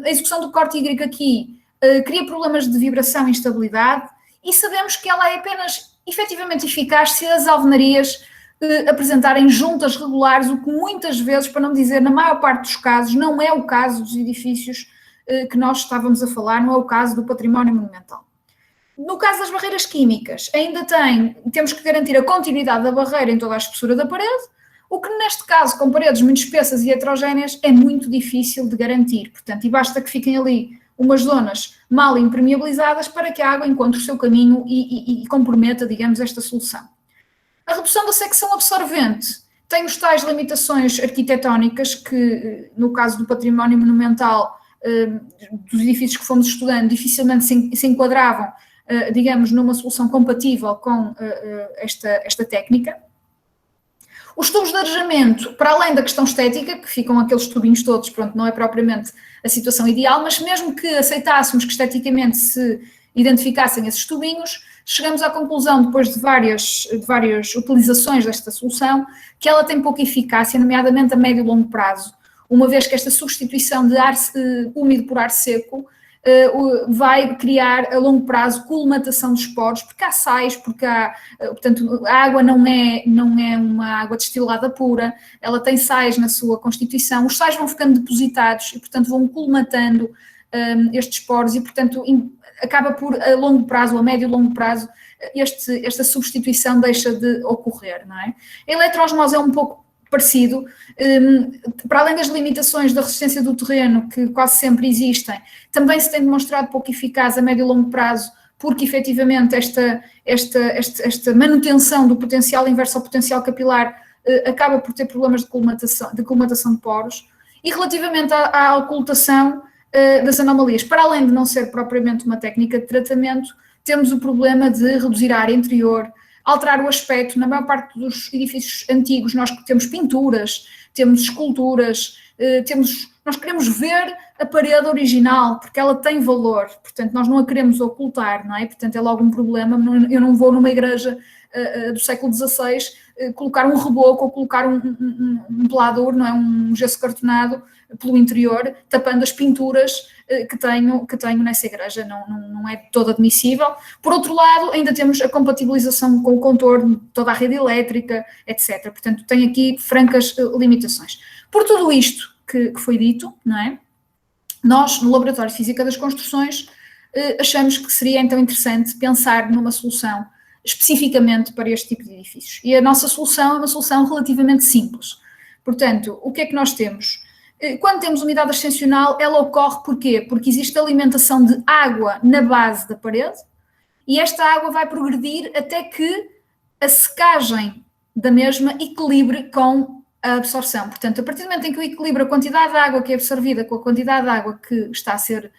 A execução do corte hídrico aqui cria problemas de vibração e instabilidade e sabemos que ela é apenas efetivamente eficaz se as alvenarias apresentarem juntas regulares, o que muitas vezes, para não dizer na maior parte dos casos, não é o caso dos edifícios que nós estávamos a falar, não é o caso do património monumental. No caso das barreiras químicas, ainda temos que garantir a continuidade da barreira em toda a espessura da parede, o que neste caso, com paredes muito espessas e heterogéneas, é muito difícil de garantir. Portanto, e basta que fiquem ali umas zonas mal impermeabilizadas para que a água encontre o seu caminho e comprometa, digamos, esta solução. A redução da secção absorvente tem os tais limitações arquitetónicas que, no caso do património monumental, dos edifícios que fomos estudando, dificilmente se enquadravam, digamos, numa solução compatível com esta técnica. Os tubos de arejamento, para além da questão estética, que ficam aqueles tubinhos todos, pronto, não é propriamente a situação ideal, mas mesmo que aceitássemos que esteticamente se identificassem esses tubinhos, chegamos à conclusão, depois de várias utilizações desta solução, que ela tem pouca eficácia, nomeadamente a médio e longo prazo, uma vez que esta substituição de ar úmido por ar seco vai criar a longo prazo colmatação dos poros, porque há sais, portanto, a água não é uma água destilada pura, ela tem sais na sua constituição, os sais vão ficando depositados e, portanto, vão colmatando estes poros e, portanto, acaba por, a longo prazo, a médio e longo prazo, esta substituição deixa de ocorrer, não é? A eletroosmose é um pouco parecido, para além das limitações da resistência do terreno, que quase sempre existem, também se tem demonstrado pouco eficaz a médio e longo prazo, porque efetivamente esta manutenção do potencial inverso ao potencial capilar acaba por ter problemas de colmatação de poros. E relativamente à ocultação das anomalias, para além de não ser propriamente uma técnica de tratamento, temos o problema de reduzir a área interior, alterar o aspecto. Na maior parte dos edifícios antigos nós temos pinturas, temos esculturas, nós queremos ver a parede original, porque ela tem valor, portanto nós não a queremos ocultar, não é? Portanto é logo um problema, eu não vou numa igreja do século XVI colocar um reboco ou colocar um pelador, não é? Um gesso cartonado pelo interior, tapando as pinturas que tenho nessa igreja, não é todo admissível. Por outro lado, ainda temos a compatibilização com o contorno, toda a rede elétrica, etc. Portanto, tem aqui francas limitações. Por tudo isto que foi dito, não é? Nós, no Laboratório de Física das Construções, achamos que seria então interessante pensar numa solução especificamente para este tipo de edifícios. E a nossa solução é uma solução relativamente simples. Portanto, o que é que nós temos? Quando temos umidade ascensional, ela ocorre porquê? Porque existe alimentação de água na base da parede e esta água vai progredir até que a secagem da mesma equilibre com a absorção. Portanto, a partir do momento em que eu equilibro a quantidade de água que é absorvida com a quantidade de água que está a ser,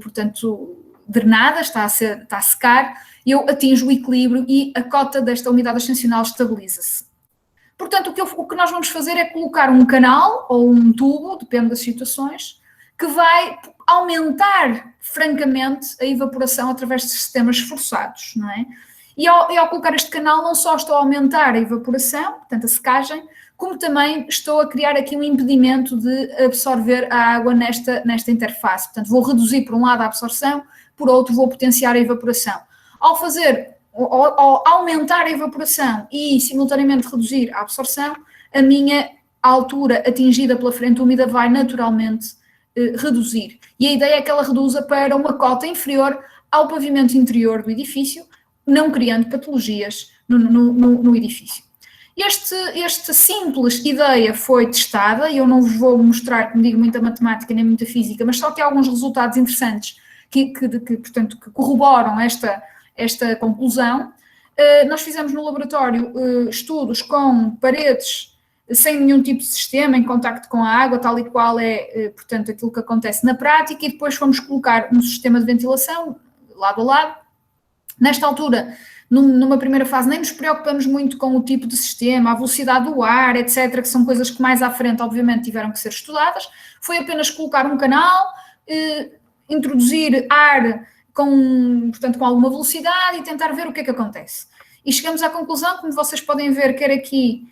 portanto, drenada, está a secar, eu atinjo o equilíbrio e a cota desta umidade ascensional estabiliza-se. Portanto, o que nós vamos fazer é colocar um canal ou um tubo, depende das situações, que vai aumentar francamente a evaporação através de sistemas forçados, não é? E ao colocar este canal não só estou a aumentar a evaporação, portanto a secagem, como também estou a criar aqui um impedimento de absorver a água nesta interface. Portanto, vou reduzir por um lado a absorção, por outro vou potenciar a evaporação. Ao aumentar a evaporação e simultaneamente reduzir a absorção, a minha altura atingida pela frente úmida vai naturalmente reduzir. E a ideia é que ela reduza para uma cota inferior ao pavimento interior do edifício, não criando patologias no edifício. Esta simples ideia foi testada, e eu não vos vou mostrar, como digo, muita matemática nem muita física, mas só que há alguns resultados interessantes que corroboram esta conclusão. Nós fizemos no laboratório estudos com paredes sem nenhum tipo de sistema, em contacto com a água, tal e qual é, portanto, aquilo que acontece na prática, e depois fomos colocar um sistema de ventilação, lado a lado. Nesta altura, numa primeira fase, nem nos preocupamos muito com o tipo de sistema, a velocidade do ar, etc., que são coisas que mais à frente, obviamente, tiveram que ser estudadas. Foi apenas colocar um canal, introduzir ar portanto, com alguma velocidade e tentar ver o que é que acontece. E chegamos à conclusão, como vocês podem ver, quer aqui,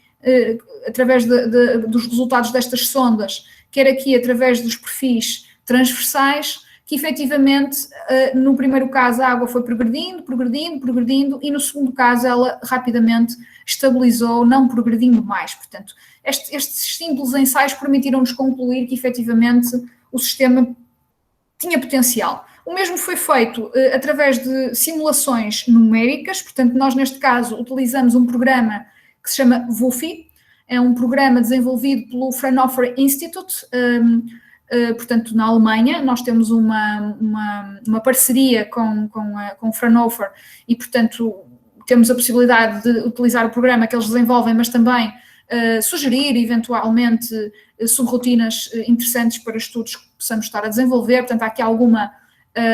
através dos resultados destas sondas, quer aqui através dos perfis transversais, que efetivamente, no primeiro caso, a água foi progredindo, e no segundo caso ela rapidamente estabilizou, não progredindo mais. Portanto, estes simples ensaios permitiram-nos concluir que efetivamente o sistema tinha potencial. O mesmo foi feito através de simulações numéricas, portanto, nós neste caso utilizamos um programa que se chama WFI, é um programa desenvolvido pelo Fraunhofer Institute, portanto, na Alemanha. Nós temos uma parceria com o Fraunhofer e, portanto, temos a possibilidade de utilizar o programa que eles desenvolvem, mas também sugerir, eventualmente, subrotinas interessantes para estudos que possamos estar a desenvolver. Portanto, há aqui alguma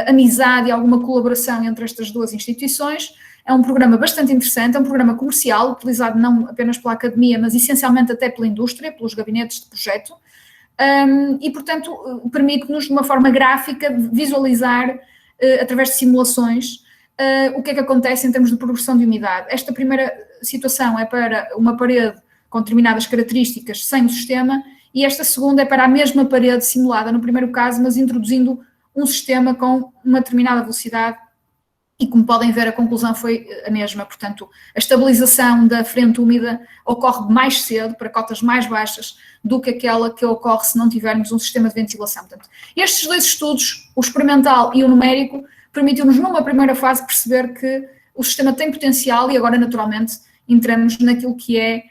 amizade e alguma colaboração entre estas duas instituições. É um programa bastante interessante, é um programa comercial, utilizado não apenas pela academia, mas essencialmente até pela indústria, pelos gabinetes de projeto. E, portanto, permite-nos, de uma forma gráfica, visualizar, através de simulações, o que é que acontece em termos de progressão de umidade. Esta primeira situação é para uma parede com determinadas características sem o sistema, e esta segunda é para a mesma parede simulada no primeiro caso, mas introduzindo um sistema com uma determinada velocidade, e como podem ver a conclusão foi a mesma. Portanto, a estabilização da frente úmida ocorre mais cedo, para cotas mais baixas, do que aquela que ocorre se não tivermos um sistema de ventilação. Portanto, estes dois estudos, o experimental e o numérico, permitiu-nos numa primeira fase perceber que o sistema tem potencial, e agora naturalmente entramos naquilo que é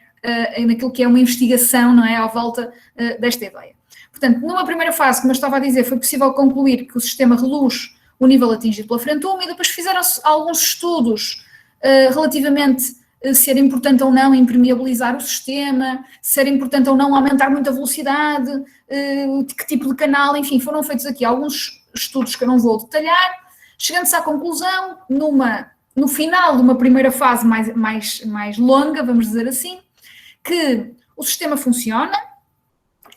uma investigação, não é, à volta desta ideia. Portanto, numa primeira fase, como eu estava a dizer, foi possível concluir que o sistema reduz o nível atingido pela frente úmida. Depois fizeram-se alguns estudos relativamente se era importante ou não impermeabilizar o sistema, se era importante ou não aumentar muito a velocidade, que tipo de canal, enfim, foram feitos aqui alguns estudos que eu não vou detalhar, chegando-se à conclusão, no final de uma primeira fase mais longa, vamos dizer assim, que o sistema funciona.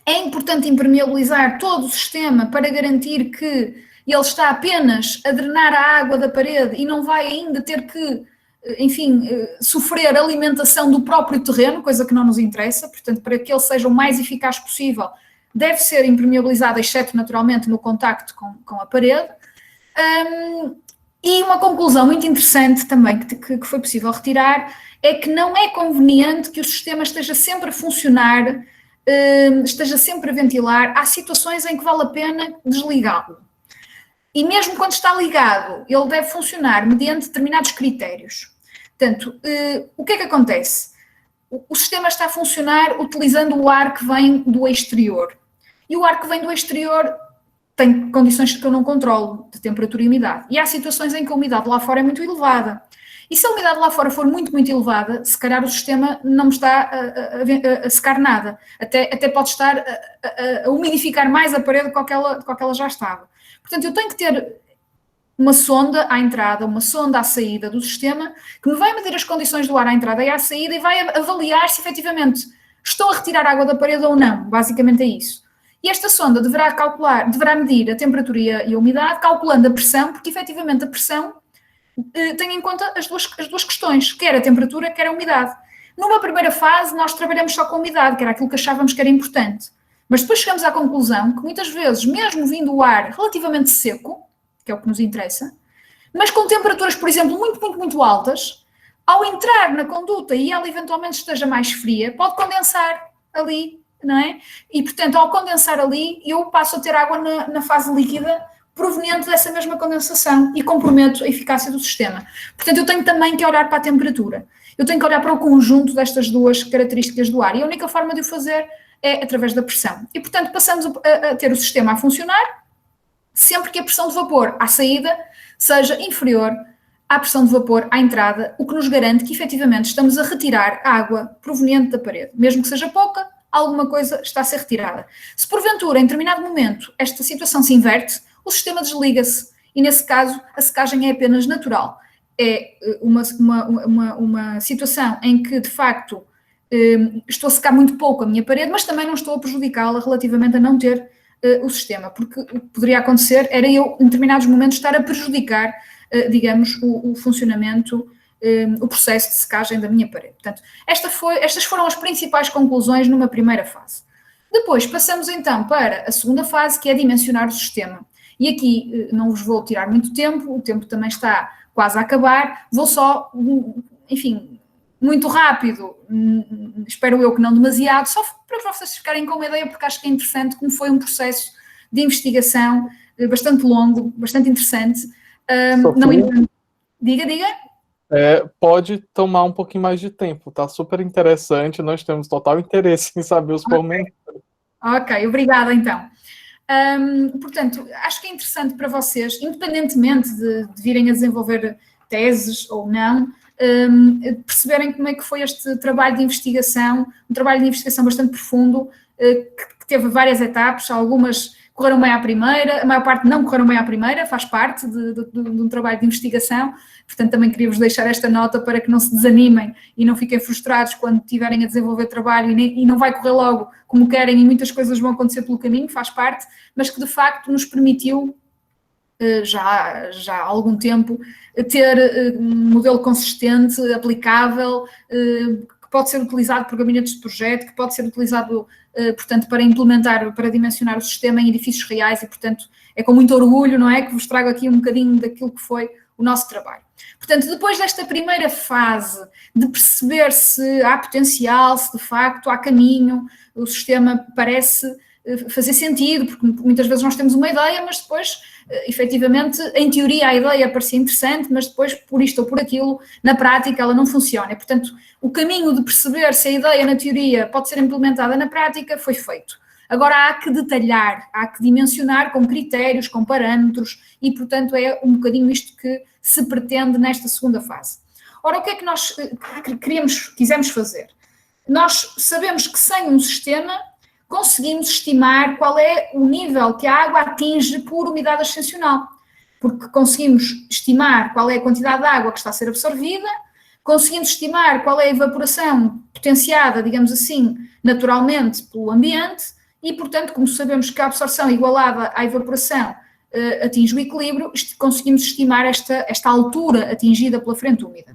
É importante impermeabilizar todo o sistema para garantir que ele está apenas a drenar a água da parede e não vai ainda ter que, enfim, sofrer alimentação do próprio terreno, coisa que não nos interessa. Portanto, para que ele seja o mais eficaz possível, deve ser impermeabilizado, exceto naturalmente no contacto com a parede. E uma conclusão muito interessante também que foi possível retirar é que não é conveniente que o sistema esteja sempre a funcionar, esteja sempre a ventilar. Há situações em que vale a pena desligá-lo. E mesmo quando está ligado, ele deve funcionar mediante determinados critérios. Portanto, o que é que acontece? O sistema está a funcionar utilizando o ar que vem do exterior. E o ar que vem do exterior tem condições que eu não controlo, de temperatura e umidade. E há situações em que a umidade lá fora é muito elevada. E se a umidade lá fora for muito, muito elevada, se calhar o sistema não me está a secar nada. Até pode estar a umidificar mais a parede do que ela já estava. Portanto, eu tenho que ter uma sonda à entrada, uma sonda à saída do sistema, que me vai medir as condições do ar à entrada e à saída e vai avaliar se efetivamente estou a retirar água da parede ou não. Basicamente é isso. E esta sonda deverá medir a temperatura e a umidade, calculando a pressão, porque efetivamente a pressão tem em conta as duas questões, quer a temperatura, quer a umidade. Numa primeira fase, nós trabalhamos só com a umidade, que era aquilo que achávamos que era importante. Mas depois chegamos à conclusão que muitas vezes, mesmo vindo o ar relativamente seco, que é o que nos interessa, mas com temperaturas, por exemplo, muito, muito, muito altas, ao entrar na conduta e ela eventualmente esteja mais fria, pode condensar ali, não é? E, portanto, ao condensar ali, eu passo a ter água na fase líquida proveniente dessa mesma condensação e comprometo a eficácia do sistema. Portanto, eu tenho também que olhar para a temperatura. Eu tenho que olhar para o conjunto destas duas características do ar. E a única forma de o fazer é através da pressão. E, portanto, passamos a ter o sistema a funcionar sempre que a pressão de vapor à saída seja inferior à pressão de vapor à entrada, o que nos garante que efetivamente estamos a retirar água proveniente da parede. Mesmo que seja pouca, alguma coisa está a ser retirada. Se porventura, em determinado momento, esta situação se inverte, o sistema desliga-se e, nesse caso, a secagem é apenas natural. É uma situação em que, de facto, estou a secar muito pouco a minha parede, mas também não estou a prejudicá-la relativamente a não ter o sistema, porque o que poderia acontecer era eu, em determinados momentos, estar a prejudicar, digamos, o funcionamento, o processo de secagem da minha parede. Portanto, estas foram as principais conclusões numa primeira fase. Depois passamos então para a segunda fase, que é dimensionar o sistema. E aqui não vos vou tirar muito tempo, o tempo também está quase a acabar, vou só, enfim, muito rápido, espero eu que não demasiado, só para vocês ficarem com uma ideia, porque acho que é interessante como foi um processo de investigação bastante longo, bastante interessante. Não entendo. Diga. Pode tomar um pouquinho mais de tempo, tá super interessante, nós temos total interesse em saber os pormenores. Ok, obrigada então. Portanto, acho que é interessante para vocês, independentemente de virem a desenvolver teses ou não, perceberem como é que foi este trabalho de investigação, um trabalho de investigação bastante profundo, que teve várias etapas, algumas correram bem à primeira, a maior parte não correram bem à primeira, faz parte de um trabalho de investigação, portanto também queria-vos deixar esta nota para que não se desanimem e não fiquem frustrados quando estiverem a desenvolver trabalho e não vai correr logo como querem e muitas coisas vão acontecer pelo caminho, faz parte, mas que de facto nos permitiu já há algum tempo ter um modelo consistente, aplicável, que pode ser utilizado por gabinetes de projeto, que pode ser utilizado, portanto, para implementar, para dimensionar o sistema em edifícios reais e, portanto, é com muito orgulho, não é, que vos trago aqui um bocadinho daquilo que foi o nosso trabalho. Portanto, depois desta primeira fase de perceber se há potencial, se de facto há caminho, o sistema parece fazer sentido, porque muitas vezes nós temos uma ideia, mas depois, efetivamente, em teoria a ideia parecia interessante, mas depois, por isto ou por aquilo, na prática ela não funciona. E, portanto, o caminho de perceber se a ideia na teoria pode ser implementada na prática foi feito. Agora há que detalhar, há que dimensionar com critérios, com parâmetros e, portanto, é um bocadinho isto que se pretende nesta segunda fase. Ora, o que é que nós quisemos fazer? Nós sabemos que sem um sistema conseguimos estimar qual é o nível que a água atinge por umidade ascensional, porque conseguimos estimar qual é a quantidade de água que está a ser absorvida, conseguimos estimar qual é a evaporação potenciada, digamos assim, naturalmente pelo ambiente e, portanto, como sabemos que a absorção igualada à evaporação atinge o equilíbrio, conseguimos estimar esta altura atingida pela frente úmida.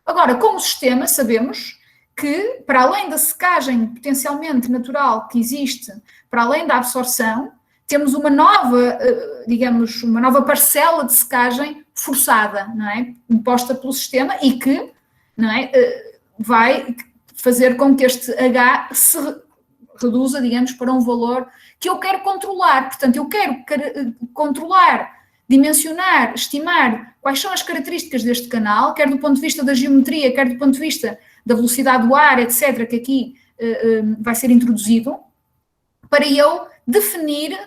Agora, com o sistema, sabemos que, para além da secagem potencialmente natural que existe, para além da absorção, temos uma nova, digamos, uma nova parcela de secagem forçada, não é? Imposta pelo sistema e que, não é, vai fazer com que este H se reduza, digamos, para um valor que eu quero controlar. Portanto, eu quero controlar, dimensionar, estimar quais são as características deste canal, quer do ponto de vista da geometria, quer do ponto de vista da velocidade do ar, etc., que aqui vai ser introduzido, para eu definir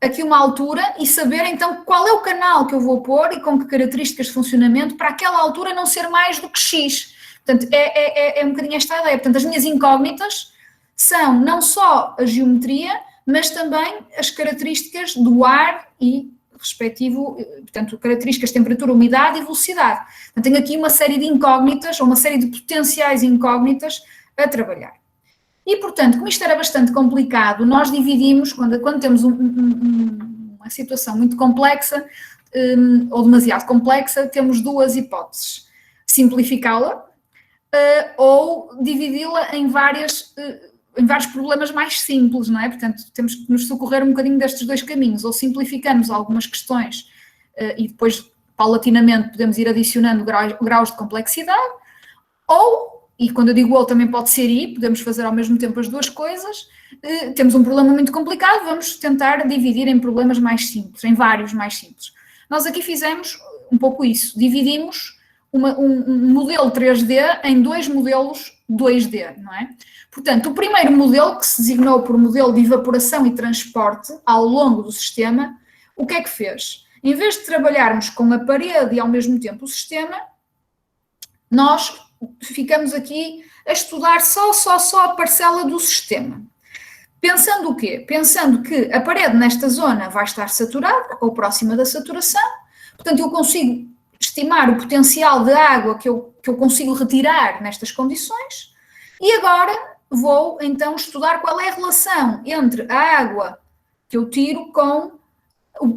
aqui uma altura e saber então qual é o canal que eu vou pôr e com que características de funcionamento para aquela altura não ser mais do que X. Portanto, é um bocadinho esta ideia. Portanto, as minhas incógnitas são não só a geometria, mas também as características do ar e respectivo, portanto, características de temperatura, umidade e velocidade. Portanto, tenho aqui uma série de incógnitas, ou uma série de potenciais incógnitas a trabalhar. E, portanto, como isto era bastante complicado, nós dividimos, quando temos uma situação muito complexa, ou demasiado complexa, temos duas hipóteses. Simplificá-la ou dividi-la em vários problemas mais simples, não é? Portanto, temos que nos socorrer um bocadinho destes dois caminhos, ou simplificamos algumas questões e depois, paulatinamente, podemos ir adicionando graus de complexidade, ou, e quando eu digo ou também pode ser e, podemos fazer ao mesmo tempo as duas coisas, temos um problema muito complicado, vamos tentar dividir em problemas mais simples, em vários mais simples. Nós aqui fizemos um pouco isso, dividimos um modelo 3D em dois modelos 2D, não é? Portanto, o primeiro modelo, que se designou por modelo de evaporação e transporte ao longo do sistema, o que é que fez? Em vez de trabalharmos com a parede e ao mesmo tempo o sistema, nós ficamos aqui a estudar só a parcela do sistema. Pensando o quê? Pensando que a parede nesta zona vai estar saturada ou próxima da saturação, portanto eu consigo estimar o potencial de água que eu consigo retirar nestas condições e agora vou então estudar qual é a relação entre a água que eu tiro com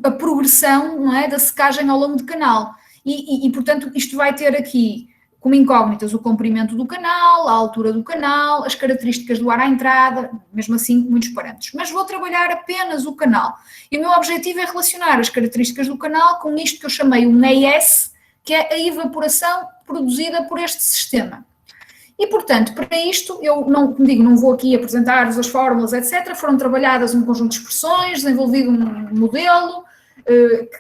a progressão, não é, da secagem ao longo do canal. E, portanto, isto vai ter aqui como incógnitas o comprimento do canal, a altura do canal, as características do ar à entrada, mesmo assim muitos parâmetros. Mas vou trabalhar apenas o canal. E o meu objetivo é relacionar as características do canal com isto que eu chamei um ES, que é a evaporação produzida por este sistema. E, portanto, para isto, eu não vou aqui apresentar-vos as fórmulas, etc. Foram trabalhadas um conjunto de expressões, desenvolvido um modelo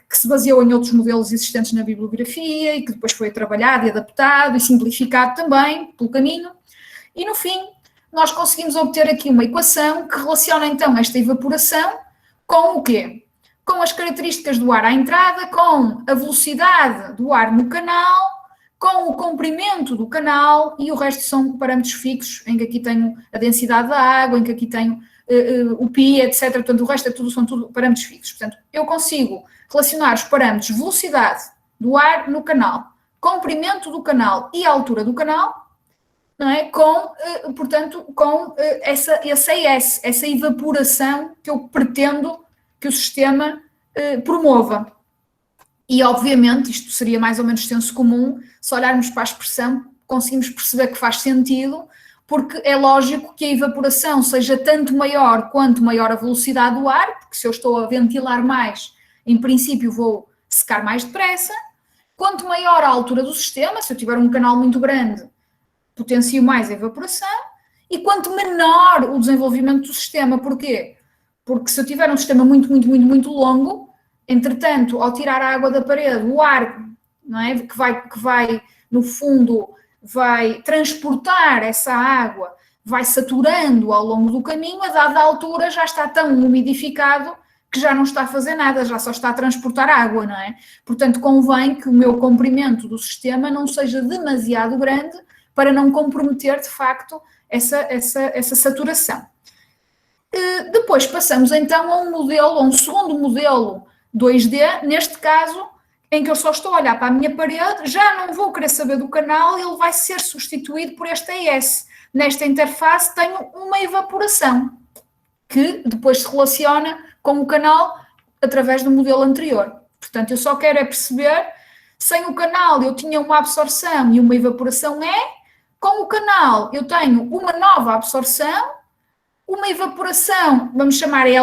que se baseou em outros modelos existentes na bibliografia e que depois foi trabalhado e adaptado e simplificado também pelo caminho. E, no fim, nós conseguimos obter aqui uma equação que relaciona, então, esta evaporação com o quê? Com as características do ar à entrada, com a velocidade do ar no canal, com o comprimento do canal e o resto são parâmetros fixos, em que aqui tenho a densidade da água, em que aqui tenho o π, etc. Portanto, o resto são tudo parâmetros fixos. Portanto, eu consigo relacionar os parâmetros velocidade do ar no canal, comprimento do canal e altura do canal, não é? Portanto, com essa ES, essa evaporação que eu pretendo que o sistema promova. E, obviamente, isto seria mais ou menos senso comum, se olharmos para a expressão, conseguimos perceber que faz sentido, porque é lógico que a evaporação seja tanto maior quanto maior a velocidade do ar, porque se eu estou a ventilar mais, em princípio vou secar mais depressa, quanto maior a altura do sistema, se eu tiver um canal muito grande, potencio mais a evaporação, e quanto menor o desenvolvimento do sistema. Porquê? Porque se eu tiver um sistema muito longo, entretanto, ao tirar a água da parede, o ar, não é, que vai, no fundo, vai transportar essa água, vai saturando ao longo do caminho, a dada altura já está tão umidificado que já não está a fazer nada, já só está a transportar água, não é? Portanto, convém que o meu comprimento do sistema não seja demasiado grande para não comprometer, de facto, essa saturação. Depois passamos então a um segundo modelo 2D, neste caso, em que eu só estou a olhar para a minha parede, já não vou querer saber do canal, ele vai ser substituído por este ES. Nesta interface tenho uma evaporação, que depois se relaciona com o canal através do modelo anterior. Portanto, eu só quero é perceber, sem o canal eu tinha uma absorção e uma evaporação com o canal eu tenho uma nova absorção, uma evaporação, vamos chamar E',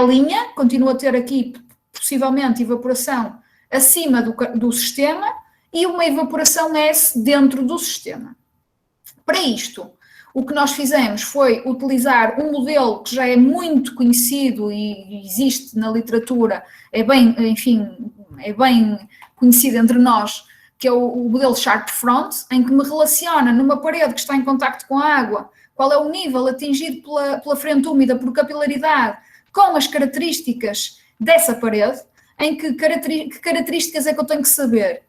continuo a ter aqui possivelmente evaporação acima do sistema e uma evaporação S dentro do sistema. Para isto, o que nós fizemos foi utilizar um modelo que já é muito conhecido e existe na literatura, é bem conhecido entre nós, que é o modelo Sharp Front, em que me relaciona numa parede que está em contacto com a água, qual é o nível atingido pela frente úmida por capilaridade, com as características dessa parede, em que características é que eu tenho que saber?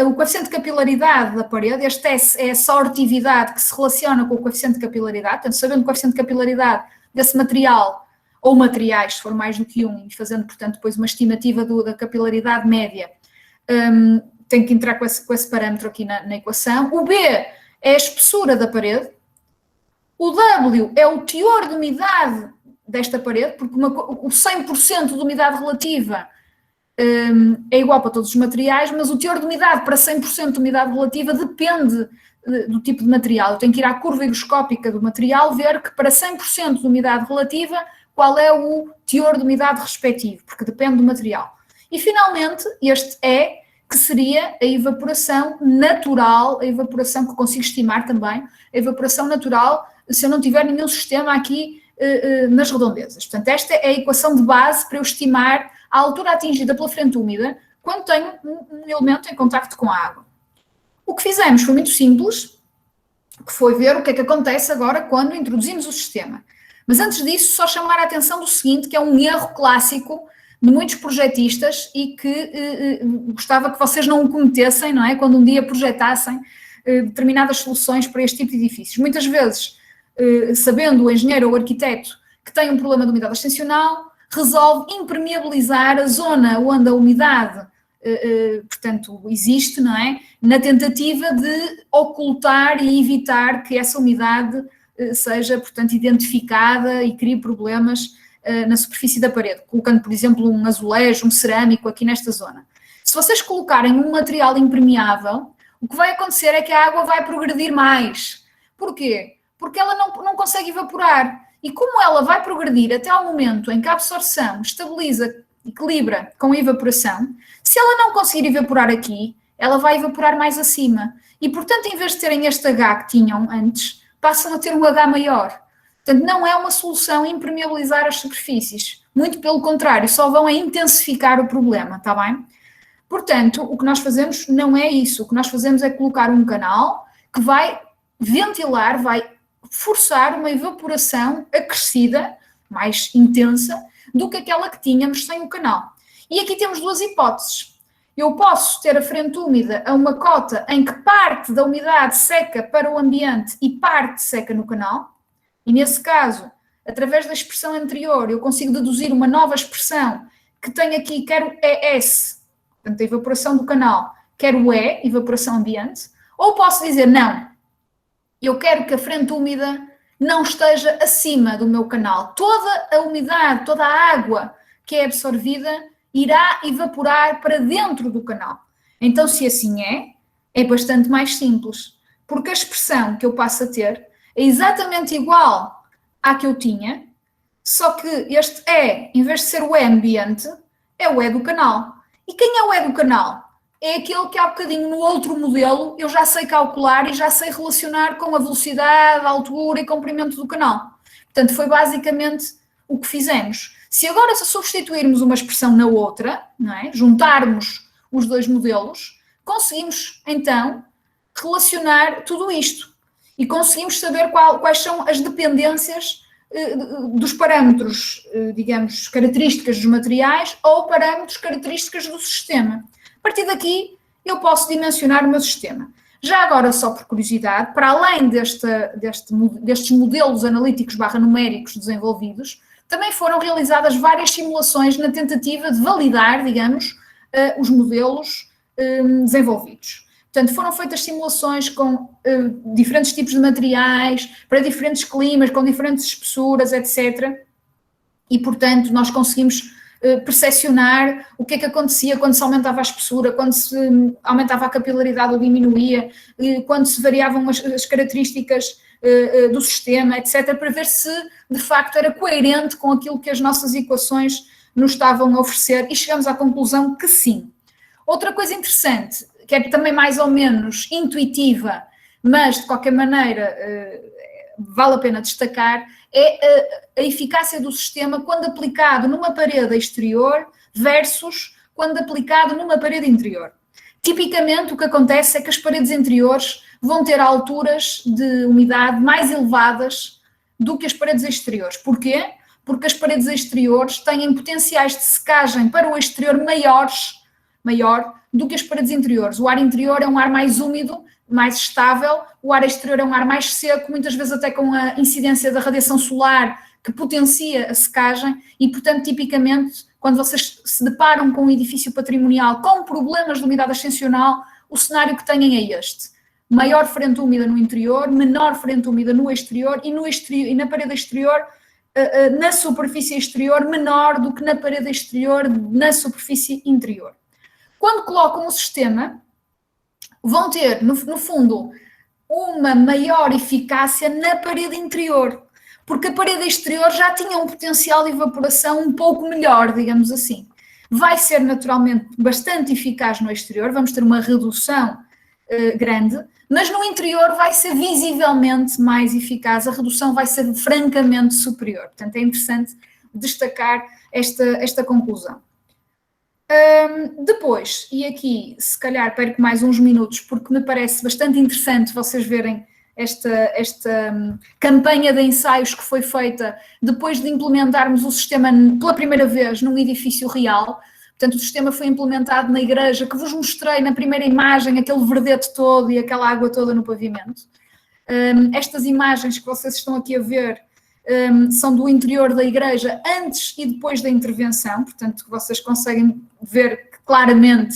O coeficiente de capilaridade da parede, este S é a sortividade que se relaciona com o coeficiente de capilaridade, portanto, sabendo o coeficiente de capilaridade desse material, ou materiais, se for mais do que um, e fazendo, portanto, depois uma estimativa da capilaridade média, tenho que entrar com esse parâmetro aqui na equação. O B é a espessura da parede, o W é o teor de umidade desta parede, porque o 100% de umidade relativa é igual para todos os materiais, mas o teor de umidade para 100% de umidade relativa depende do tipo de material. Eu tenho que ir à curva higroscópica do material, ver que para 100% de umidade relativa, qual é o teor de umidade respectivo, porque depende do material. E, finalmente, este que seria a evaporação natural, a evaporação que eu consigo estimar também, a evaporação natural, se eu não tiver nenhum sistema aqui nas redondezas. Portanto, esta é a equação de base para eu estimar a altura atingida pela frente úmida quando tenho um elemento em contacto com a água. O que fizemos foi muito simples, que foi ver o que é que acontece agora quando introduzimos o sistema. Mas antes disso, só chamar a atenção do seguinte, que é um erro clássico de muitos projetistas e que gostava que vocês não o cometessem, não é? Quando um dia projetassem determinadas soluções para este tipo de edifícios. Muitas vezes, sabendo o engenheiro ou o arquiteto que tem um problema de umidade ascensional, resolve impermeabilizar a zona onde a umidade, portanto, existe, não é? Na tentativa de ocultar e evitar que essa umidade seja, portanto, identificada e crie problemas na superfície da parede, colocando, por exemplo, um azulejo, um cerâmico aqui nesta zona. Se vocês colocarem um material impermeável, o que vai acontecer é que a água vai progredir mais. Porquê? Porque ela não consegue evaporar. E como ela vai progredir até ao momento em que a absorção estabiliza, equilibra com a evaporação, se ela não conseguir evaporar aqui, ela vai evaporar mais acima. E, portanto, em vez de terem este H que tinham antes, passam a ter um H maior. Portanto, não é uma solução impermeabilizar as superfícies. Muito pelo contrário, só vão a intensificar o problema, está bem? Portanto, o que nós fazemos não é isso. O que nós fazemos é colocar um canal que vai ventilar, vai forçar uma evaporação acrescida, mais intensa, do que aquela que tínhamos sem o canal. E aqui temos duas hipóteses. Eu posso ter a frente úmida a uma cota em que parte da umidade seca para o ambiente e parte seca no canal, e nesse caso, através da expressão anterior, eu consigo deduzir uma nova expressão que tem aqui, quer o ES, portanto, a evaporação do canal, quer o E, evaporação ambiente, ou posso dizer, não, eu quero que a frente úmida não esteja acima do meu canal. Toda a umidade, toda a água que é absorvida irá evaporar para dentro do canal. Então, se assim é bastante mais simples, porque a expressão que eu passo a ter é exatamente igual à que eu tinha, só que este E, em vez de ser o E ambiente, é o E do canal. E quem é o E do canal? É aquele que há bocadinho no outro modelo eu já sei calcular e já sei relacionar com a velocidade, a altura e comprimento do canal. Portanto, foi basicamente o que fizemos. Se agora substituirmos uma expressão na outra, não é? Juntarmos os dois modelos, conseguimos então relacionar tudo isto e conseguimos saber quais são as dependências dos parâmetros, digamos, características dos materiais ou parâmetros características do sistema. A partir daqui, eu posso dimensionar o meu sistema. Já agora, só por curiosidade, para além destes modelos analíticos /numéricos desenvolvidos, também foram realizadas várias simulações na tentativa de validar, digamos, os modelos desenvolvidos. Portanto, foram feitas simulações com diferentes tipos de materiais, para diferentes climas, com diferentes espessuras, etc. E, portanto, nós conseguimos percepcionar o que é que acontecia quando se aumentava a espessura, quando se aumentava a capilaridade ou diminuía, quando se variavam as características do sistema, etc., para ver se de facto era coerente com aquilo que as nossas equações nos estavam a oferecer, e chegamos à conclusão que sim. Outra coisa interessante, que é também mais ou menos intuitiva, mas de qualquer maneira vale a pena destacar, é a eficácia do sistema quando aplicado numa parede exterior versus quando aplicado numa parede interior. Tipicamente, o que acontece é que as paredes interiores vão ter alturas de umidade mais elevadas do que as paredes exteriores. Porquê? Porque as paredes exteriores têm potenciais de secagem para o exterior maior do que as paredes interiores. O ar interior é um ar mais úmido, mais estável, o ar exterior é um ar mais seco, muitas vezes até com a incidência da radiação solar que potencia a secagem e, portanto, tipicamente, quando vocês se deparam com um edifício patrimonial com problemas de umidade ascensional, o cenário que têm é este. Maior frente úmida no interior, menor frente úmida no exterior e na parede exterior, na superfície exterior, menor do que na parede exterior, na superfície interior. Quando colocam o sistema, vão ter, no fundo, uma maior eficácia na parede interior, porque a parede exterior já tinha um potencial de evaporação um pouco melhor, digamos assim. Vai ser naturalmente bastante eficaz no exterior, vamos ter uma redução grande, mas no interior vai ser visivelmente mais eficaz, a redução vai ser francamente superior. Portanto, é interessante destacar esta conclusão. Depois, e aqui se calhar perco mais uns minutos porque me parece bastante interessante vocês verem campanha de ensaios que foi feita depois de implementarmos o sistema pela primeira vez num edifício real. Portanto, o sistema foi implementado na igreja, que vos mostrei na primeira imagem, aquele verdete todo e aquela água toda no pavimento. Estas imagens que vocês estão aqui a ver são do interior da igreja antes e depois da intervenção, portanto, vocês conseguem ver que claramente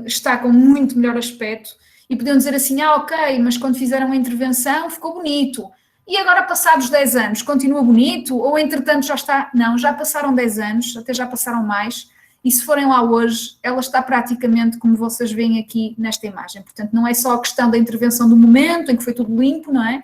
está com muito melhor aspecto. E podiam dizer assim, ok, mas quando fizeram a intervenção ficou bonito. E agora, passados 10 anos, continua bonito? Ou, entretanto, já está... Não, já passaram 10 anos, até já passaram mais. E se forem lá hoje, ela está praticamente como vocês veem aqui nesta imagem. Portanto, não é só a questão da intervenção do momento, em que foi tudo limpo, não é?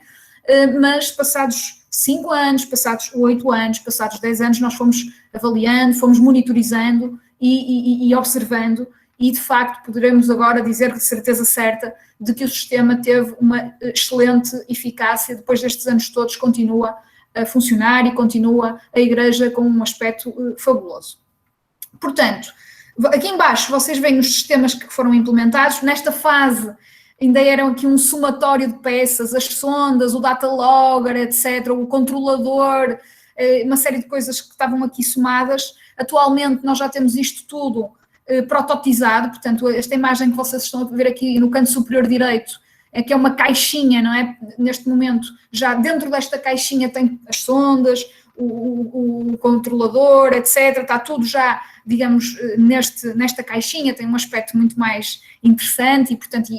Mas passados 5 anos, passados 8 anos, passados 10 anos, nós fomos avaliando, fomos monitorizando e observando. E, de facto, poderemos agora dizer de certeza certa de que o sistema teve uma excelente eficácia, depois destes anos todos continua a funcionar e continua a igreja com um aspecto fabuloso. Portanto, aqui em baixo vocês veem os sistemas que foram implementados. Nesta fase ainda eram aqui um somatório de peças, as sondas, o data logger, etc., o controlador, uma série de coisas que estavam aqui somadas. Atualmente nós já temos isto tudo prototizado, portanto, esta imagem que vocês estão a ver aqui no canto superior direito é que é uma caixinha, não é? Neste momento, já dentro desta caixinha tem as sondas, o controlador, etc. Está tudo já, digamos, nesta caixinha, tem um aspecto muito mais interessante e, portanto,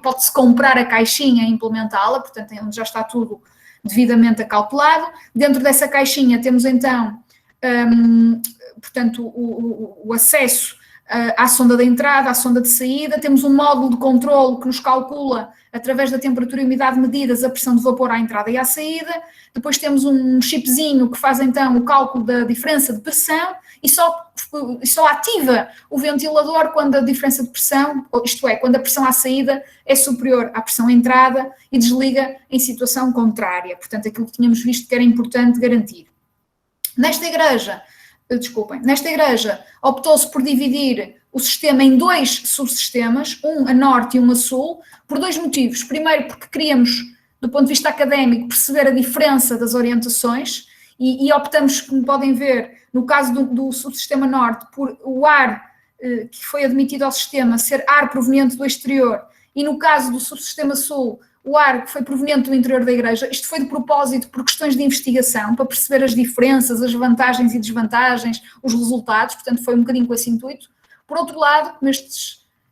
pode-se comprar a caixinha e implementá-la, portanto, onde já está tudo devidamente calculado. Dentro dessa caixinha temos, então, portanto, o acesso à sonda de entrada, à sonda de saída, temos um módulo de controle que nos calcula, através da temperatura e umidade medidas, a pressão de vapor à entrada e à saída, depois temos um chipzinho que faz então o cálculo da diferença de pressão e só ativa o ventilador quando a diferença de pressão, isto é, quando a pressão à saída é superior à pressão à entrada e desliga em situação contrária, portanto aquilo que tínhamos visto que era importante garantir. Nesta igreja optou-se por dividir o sistema em 2 subsistemas, um a norte e um a sul, por 2 motivos. Primeiro, porque queríamos, do ponto de vista académico, perceber a diferença das orientações e optamos, como podem ver, no caso do subsistema norte, por o ar que foi admitido ao sistema ser ar proveniente do exterior e no caso do subsistema sul, o ar que foi proveniente do interior da igreja. Isto foi de propósito por questões de investigação, para perceber as diferenças, as vantagens e desvantagens, os resultados, portanto foi um bocadinho com esse intuito. Por outro lado,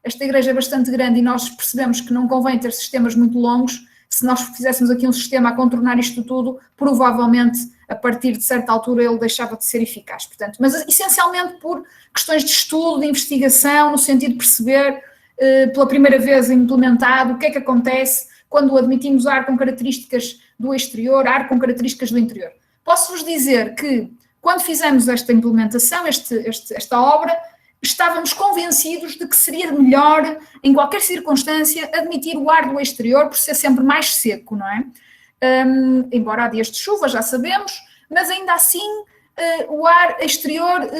esta igreja é bastante grande e nós percebemos que não convém ter sistemas muito longos. Se nós fizéssemos aqui um sistema a contornar isto tudo, provavelmente a partir de certa altura ele deixava de ser eficaz. Portanto, mas essencialmente por questões de estudo, de investigação, no sentido de perceber pela primeira vez implementado o que é que acontece quando admitimos ar com características do exterior, ar com características do interior. Posso-vos dizer que, quando fizemos esta implementação, esta obra, estávamos convencidos de que seria melhor, em qualquer circunstância, admitir o ar do exterior, por ser sempre mais seco, não é? Embora há dias de chuva, já sabemos, mas ainda assim o ar exterior,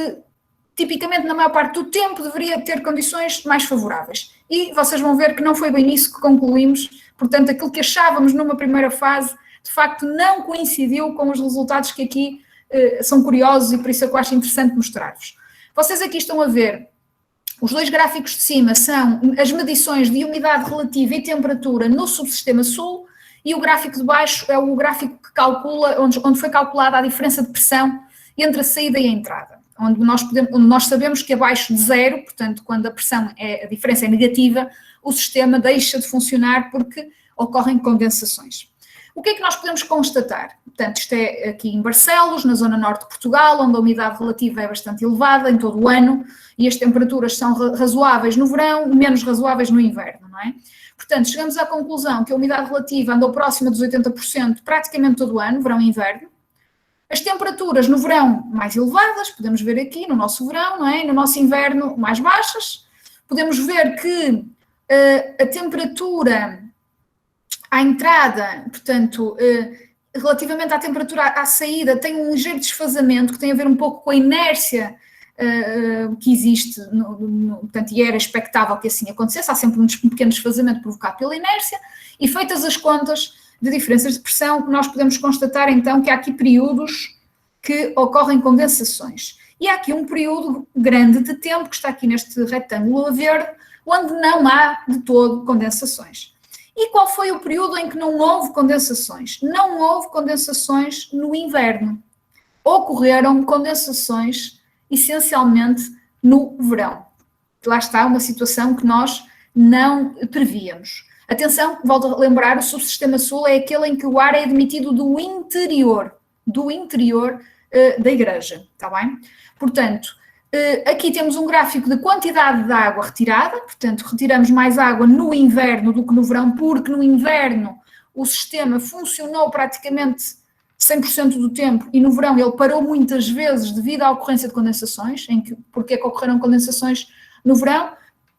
tipicamente na maior parte do tempo, deveria ter condições mais favoráveis. E vocês vão ver que não foi bem nisso que concluímos. Portanto, aquilo que achávamos numa primeira fase, de facto, não coincidiu com os resultados que aqui são curiosos e por isso é que eu acho interessante mostrar-vos. Vocês aqui estão a ver, os 2 gráficos de cima são as medições de umidade relativa e temperatura no subsistema sul e o gráfico de baixo é o gráfico que calcula, onde foi calculada a diferença de pressão entre a saída e a entrada, onde nós sabemos que abaixo de 0, portanto, quando a diferença é negativa, o sistema deixa de funcionar porque ocorrem condensações. O que é que nós podemos constatar? Portanto, isto é aqui em Barcelos, na zona norte de Portugal, onde a umidade relativa é bastante elevada em todo o ano e as temperaturas são razoáveis no verão, menos razoáveis no inverno, não é? Portanto, chegamos à conclusão que a umidade relativa andou próxima dos 80% praticamente todo o ano, verão e inverno. As temperaturas no verão mais elevadas, podemos ver aqui no nosso verão, não é? No nosso inverno mais baixas. Podemos ver que a temperatura à entrada, portanto, relativamente à temperatura à saída, tem um ligeiro desfazamento que tem a ver um pouco com a inércia que existe, portanto, e era expectável que assim acontecesse, há sempre um pequeno desfazamento provocado pela inércia, e feitas as contas de diferenças de pressão, nós podemos constatar então que há aqui períodos que ocorrem condensações. E há aqui um período grande de tempo, que está aqui neste retângulo a verde, onde não há de todo condensações. E qual foi o período em que não houve condensações? Não houve condensações no inverno. Ocorreram condensações essencialmente no verão. Lá está uma situação que nós não prevíamos. Atenção, volto a lembrar, o subsistema sul é aquele em que o ar é admitido do interior da igreja, está bem? Portanto, aqui temos um gráfico de quantidade de água retirada, portanto, retiramos mais água no inverno do que no verão, porque no inverno o sistema funcionou praticamente 100% do tempo e no verão ele parou muitas vezes devido à ocorrência de condensações. Porque é que ocorreram condensações no verão?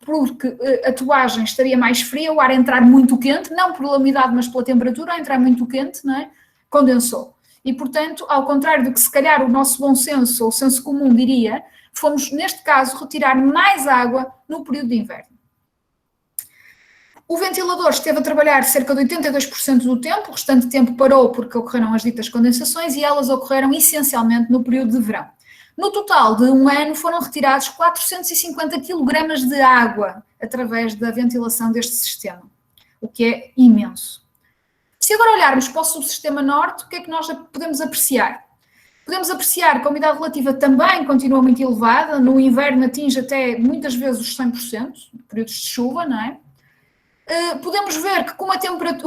Porque a tuagem estaria mais fria, o ar a entrar muito quente, não pela umidade, mas pela temperatura, a entrar muito quente, não é? Condensou. E, portanto, ao contrário do que se calhar o nosso bom senso ou o senso comum diria, fomos, neste caso, retirar mais água no período de inverno. O ventilador esteve a trabalhar cerca de 82% do tempo, o restante tempo parou porque ocorreram as ditas condensações e elas ocorreram essencialmente no período de verão. No total de um ano foram retirados 450 kg de água através da ventilação deste sistema, o que é imenso. Se agora olharmos para o subsistema norte, o que é que nós podemos apreciar? Podemos apreciar que a umidade relativa também continua muito elevada, no inverno atinge até muitas vezes os 100%, períodos de chuva, não é? Podemos ver que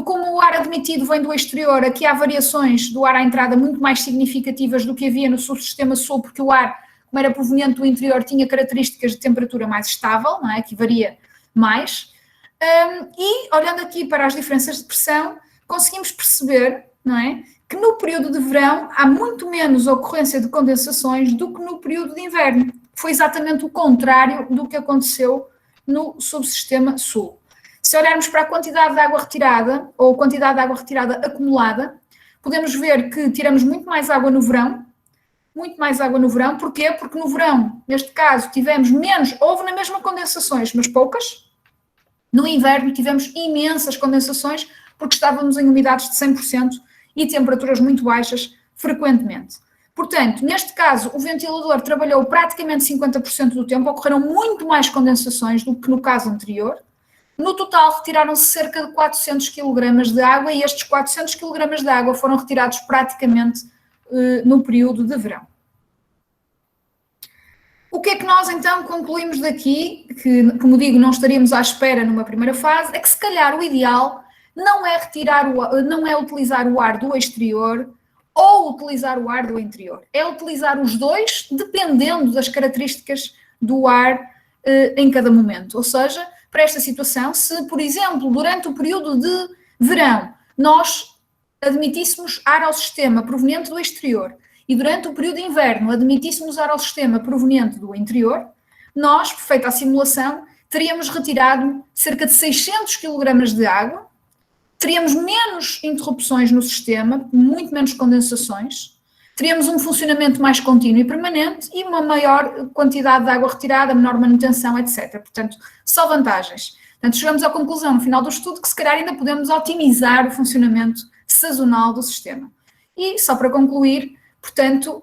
como o ar admitido vem do exterior, aqui há variações do ar à entrada muito mais significativas do que havia no subsistema sul, porque o ar, como era proveniente do interior, tinha características de temperatura mais estável, não é? Que varia mais. E, olhando aqui para as diferenças de pressão, conseguimos perceber, não é, que no período de verão há muito menos ocorrência de condensações do que no período de inverno. Foi exatamente o contrário do que aconteceu no subsistema sul. Se olharmos para a quantidade de água retirada, ou quantidade de água retirada acumulada, podemos ver que tiramos muito mais água no verão. Muito mais água no verão. Porquê? Porque no verão, neste caso, tivemos menos, houve na mesma condensações, mas poucas. No inverno tivemos imensas condensações, porque estávamos em umidades de 100% e temperaturas muito baixas frequentemente. Portanto, neste caso, o ventilador trabalhou praticamente 50% do tempo, ocorreram muito mais condensações do que no caso anterior. No total, retiraram-se cerca de 400 kg de água e estes 400 kg de água foram retirados praticamente no período de verão. O que é que nós então concluímos daqui, que, como digo, não estaríamos à espera numa primeira fase, é que se calhar o ideal não é utilizar o ar do exterior ou utilizar o ar do interior. É utilizar os dois, dependendo das características do ar em cada momento. Ou seja, para esta situação, se, por exemplo, durante o período de verão, nós admitíssemos ar ao sistema proveniente do exterior e durante o período de inverno admitíssemos ar ao sistema proveniente do interior, nós, feita a simulação, teríamos retirado cerca de 600 kg de água, teríamos menos interrupções no sistema, muito menos condensações, teríamos um funcionamento mais contínuo e permanente e uma maior quantidade de água retirada, menor manutenção, etc. Portanto, só vantagens. Portanto, chegamos à conclusão no final do estudo que se calhar ainda podemos otimizar o funcionamento sazonal do sistema. E só para concluir, portanto,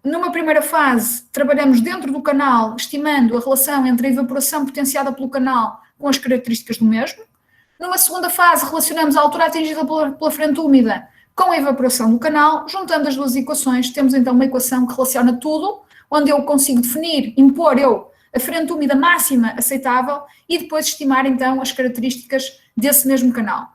numa primeira fase trabalhamos dentro do canal, estimando a relação entre a evaporação potenciada pelo canal com as características do mesmo. Numa segunda fase relacionamos a altura atingida pela frente úmida com a evaporação do canal, juntando as duas equações, temos então uma equação que relaciona tudo, onde eu consigo definir, impor a frente úmida máxima aceitável e depois estimar então as características desse mesmo canal.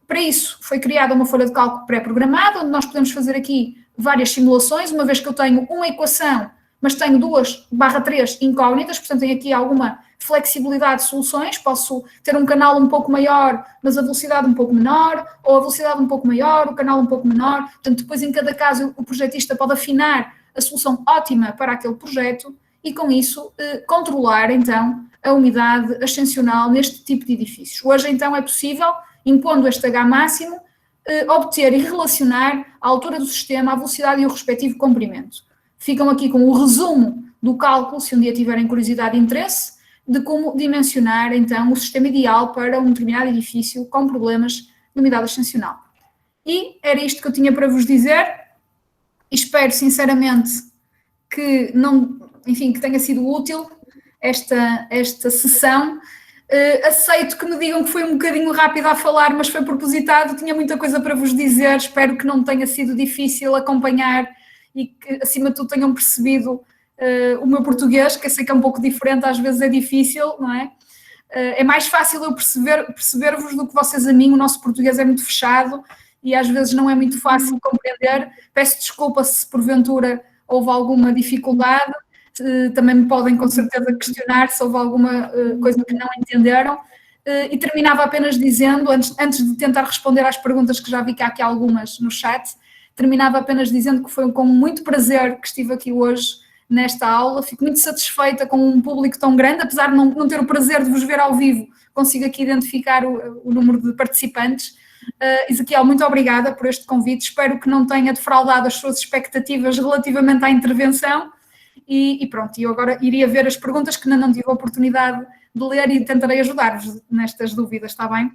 Para isso foi criada uma folha de cálculo pré-programada, onde nós podemos fazer aqui várias simulações, uma vez que eu tenho uma equação, mas tenho 2/3 incógnitas, portanto tenho aqui alguma flexibilidade de soluções, posso ter um canal um pouco maior, mas a velocidade um pouco menor, ou a velocidade um pouco maior, o canal um pouco menor, portanto depois em cada caso o projetista pode afinar a solução ótima para aquele projeto e com isso controlar então a umidade ascensional neste tipo de edifícios. Hoje então é possível, impondo este H máximo, obter e relacionar a altura do sistema, a velocidade e o respectivo comprimento. Ficam aqui com o resumo do cálculo, se um dia tiverem curiosidade e interesse, de como dimensionar, então, o sistema ideal para um determinado edifício com problemas de umidade ascensional. E era isto que eu tinha para vos dizer. Espero, sinceramente, que que tenha sido útil esta sessão. Aceito que me digam que foi um bocadinho rápido a falar, mas foi propositado, tinha muita coisa para vos dizer, espero que não tenha sido difícil acompanhar e que, acima de tudo, tenham percebido o meu português, que eu sei que é um pouco diferente, às vezes é difícil, não é? É mais fácil eu perceber-vos do que vocês a mim, o nosso português é muito fechado e às vezes não é muito fácil compreender. Peço desculpa se porventura houve alguma dificuldade. Também me podem com certeza questionar se houve alguma coisa que não entenderam, e terminava apenas dizendo, antes de tentar responder às perguntas que já vi que há aqui algumas no chat, terminava apenas dizendo que foi com muito prazer que estive aqui hoje nesta aula, fico muito satisfeita com um público tão grande, apesar de não ter o prazer de vos ver ao vivo, consigo aqui identificar o número de participantes. Ezequiel, muito obrigada por este convite, espero que não tenha defraudado as suas expectativas relativamente à intervenção. E pronto, eu agora iria ver as perguntas que ainda não tive a oportunidade de ler e tentarei ajudar-vos nestas dúvidas, está bem?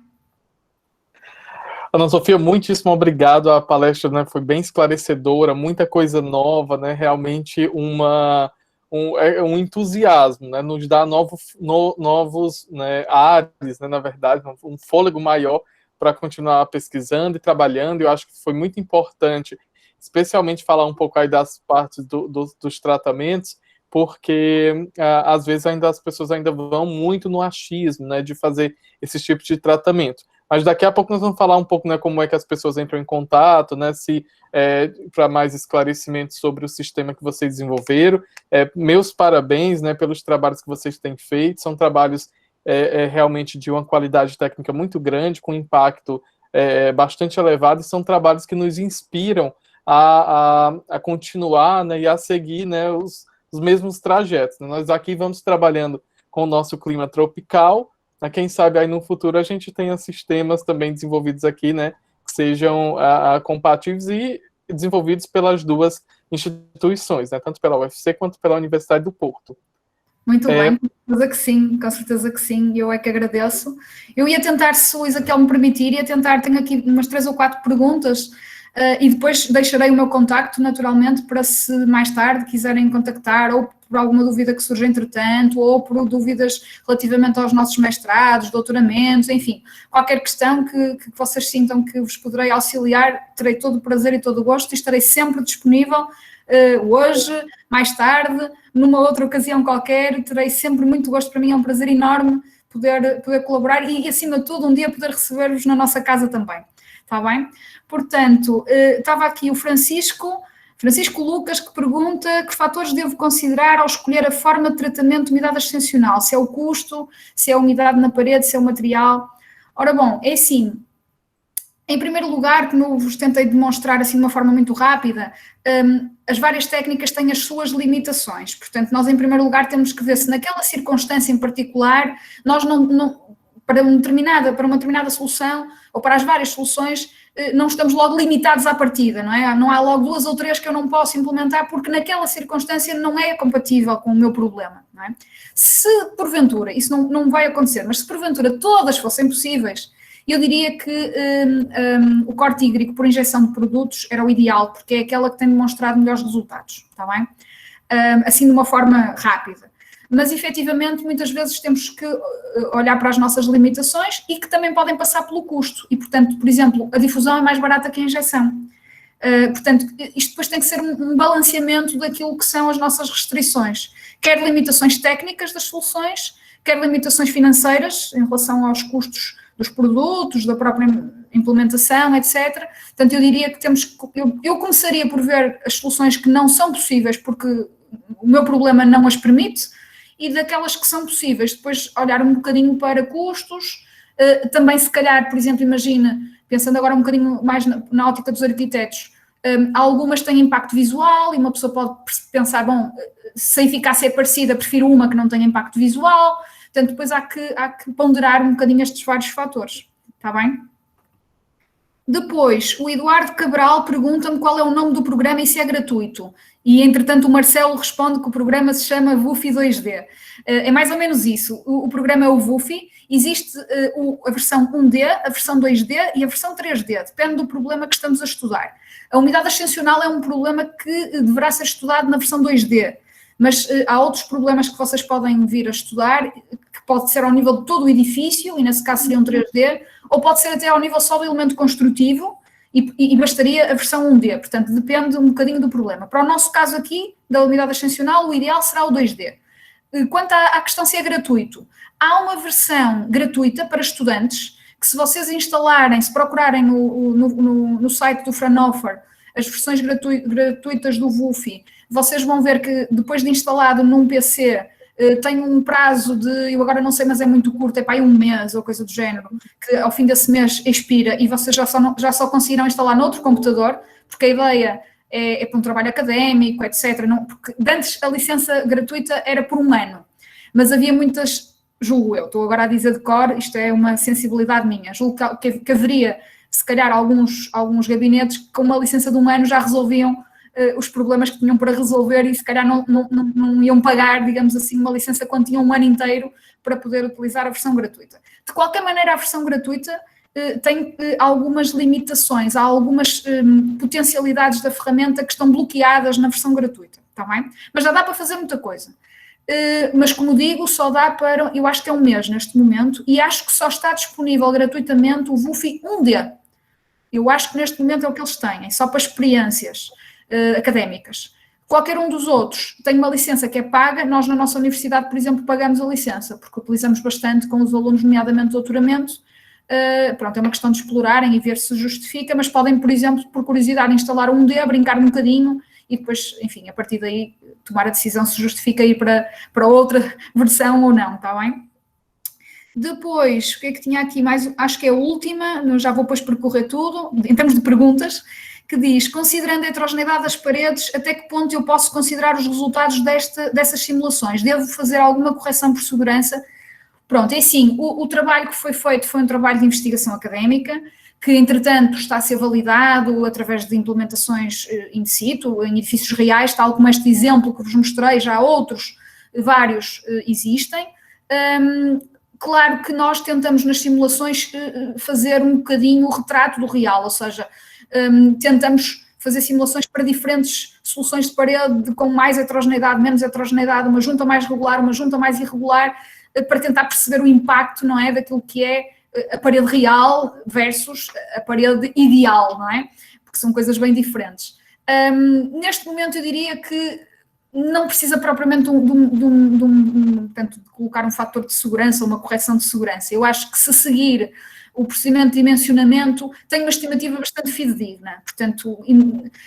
Ana Sofia, muitíssimo obrigado. A palestra, né, foi bem esclarecedora, muita coisa nova, né, realmente um entusiasmo, né, nos dá novos né, ares, né, na verdade, um fôlego maior para continuar pesquisando e trabalhando. Eu acho que foi muito importante, especialmente falar um pouco aí das partes dos tratamentos, porque às vezes as pessoas ainda vão muito no achismo, né, de fazer esses tipos de tratamento. Mas daqui a pouco nós vamos falar um pouco, né, como é que as pessoas entram em contato, né, para mais esclarecimentos sobre o sistema que vocês desenvolveram. Meus parabéns, né, pelos trabalhos que vocês têm feito, são trabalhos realmente de uma qualidade técnica muito grande, com impacto bastante elevado, e são trabalhos que nos inspiram a continuar, né, e a seguir, né, os mesmos trajetos. Nós aqui vamos trabalhando com o nosso clima tropical, né, quem sabe aí no futuro a gente tenha sistemas também desenvolvidos aqui, né, que sejam compatíveis e desenvolvidos pelas duas instituições, né, tanto pela UFC quanto pela Universidade do Porto. Muito bem, com certeza que sim, eu é que agradeço. Eu ia tentar, se o Ezequiel me permitir, tenho aqui umas 3 ou 4 perguntas, e depois deixarei o meu contacto, naturalmente, para se mais tarde quiserem contactar, ou por alguma dúvida que surja entretanto, ou por dúvidas relativamente aos nossos mestrados, doutoramentos, enfim, qualquer questão que vocês sintam que vos poderei auxiliar, terei todo o prazer e todo o gosto e estarei sempre disponível, hoje, mais tarde, numa outra ocasião qualquer, terei sempre muito gosto. Para mim é um prazer enorme poder colaborar e, acima de tudo, um dia poder receber-vos na nossa casa também, está bem? Portanto, estava aqui o Francisco Lucas, que pergunta que fatores devo considerar ao escolher a forma de tratamento de umidade ascensional, se é o custo, se é a umidade na parede, se é o material. Ora bom, é assim, em primeiro lugar, como vos tentei demonstrar assim de uma forma muito rápida, as várias técnicas têm as suas limitações, portanto nós em primeiro lugar temos que ver se naquela circunstância em particular, nós para uma determinada solução, ou para as várias soluções, não estamos logo limitados à partida, não é? Não há logo 2 ou 3 que eu não posso implementar porque naquela circunstância não é compatível com o meu problema, não é? Se porventura, isso não vai acontecer, mas se porventura todas fossem possíveis, eu diria que o corte hídrico por injeção de produtos era o ideal, porque é aquela que tem demonstrado melhores resultados, está bem? Assim de uma forma rápida. Mas, efetivamente, muitas vezes temos que olhar para as nossas limitações e que também podem passar pelo custo. E, portanto, por exemplo, a difusão é mais barata que a injeção. Portanto, isto depois tem que ser um balanceamento daquilo que são as nossas restrições. Quer limitações técnicas das soluções, quer limitações financeiras em relação aos custos dos produtos, da própria implementação, etc. Portanto, eu diria que eu começaria por ver as soluções que não são possíveis porque o meu problema não as permite, e daquelas que são possíveis, depois olhar um bocadinho para custos, também se calhar, por exemplo, imagina, pensando agora um bocadinho mais na ótica dos arquitetos, algumas têm impacto visual e uma pessoa pode pensar, bom, se a eficácia é parecida, prefiro uma que não tenha impacto visual, portanto depois há que ponderar um bocadinho estes vários fatores, está bem? Depois, o Eduardo Cabral pergunta-me qual é o nome do programa e se é gratuito. E, entretanto, o Marcelo responde que o programa se chama VUFI 2D. É mais ou menos isso. O programa é o VUFI. Existe a versão 1D, a versão 2D e a versão 3D. Depende do problema que estamos a estudar. A umidade ascensional é um problema que deverá ser estudado na versão 2D. Mas há outros problemas que vocês podem vir a estudar, que pode ser ao nível de todo o edifício, e nesse caso seria um 3D, ou pode ser até ao nível só do elemento construtivo, e bastaria a versão 1D. Portanto, depende um bocadinho do problema. Para o nosso caso aqui, da umidade ascensional, o ideal será o 2D. Quanto à questão se é gratuito, há uma versão gratuita para estudantes, que se vocês instalarem, se procurarem no site do Fraunhofer, as versões gratuitas do VUFI, vocês vão ver que depois de instalado num PC, tem um prazo de, eu agora não sei, mas é muito curto, é para aí um mês ou coisa do género, que ao fim desse mês expira e vocês já só conseguirão instalar noutro computador, porque a ideia é para um trabalho académico, etc. Não, porque antes a licença gratuita era por um ano, mas havia muitas, julgo eu, estou agora a dizer de cor, isto é uma sensibilidade minha, julgo que haveria, se calhar, alguns gabinetes que com uma licença de um ano já resolviam os problemas que tinham para resolver e se calhar não iam pagar, digamos assim, uma licença quando tinham um ano inteiro para poder utilizar a versão gratuita. De qualquer maneira, a versão gratuita tem algumas limitações, há algumas potencialidades da ferramenta que estão bloqueadas na versão gratuita, está bem? Mas já dá para fazer muita coisa. Mas, como digo, só dá para, eu acho que é um mês neste momento, e acho que só está disponível gratuitamente o VUFI 1D. Eu acho que neste momento é o que eles têm, só para experiências académicas. Qualquer um dos outros tem uma licença que é paga. Nós na nossa universidade, por exemplo, pagamos a licença, porque utilizamos bastante com os alunos, nomeadamente doutoramento. Pronto, é uma questão de explorarem e ver se justifica, mas podem, por exemplo, por curiosidade, instalar um D, brincar um bocadinho e depois, enfim, a partir daí tomar a decisão se justifica ir para outra versão ou não, está bem? Depois, o que é que tinha aqui mais? Acho que é a última, já vou depois percorrer tudo, em termos de perguntas, que diz, considerando a heterogeneidade das paredes, até que ponto eu posso considerar os resultados dessas simulações? Devo fazer alguma correção por segurança? Pronto, é assim, o trabalho que foi feito foi um trabalho de investigação académica, que entretanto está a ser validado através de implementações in situ, em edifícios reais, tal como este exemplo que vos mostrei, já outros, vários existem. Claro que nós tentamos nas simulações fazer um bocadinho o retrato do real, ou seja, tentamos fazer simulações para diferentes soluções de parede com mais heterogeneidade, menos heterogeneidade, uma junta mais regular, uma junta mais irregular, para tentar perceber o impacto, não é, daquilo que é a parede real versus a parede ideal, não é? Porque são coisas bem diferentes. Neste momento eu diria que não precisa propriamente portanto, de colocar um fator de segurança ou uma correção de segurança. Eu acho que se seguir o procedimento de dimensionamento tem uma estimativa bastante fidedigna. Portanto,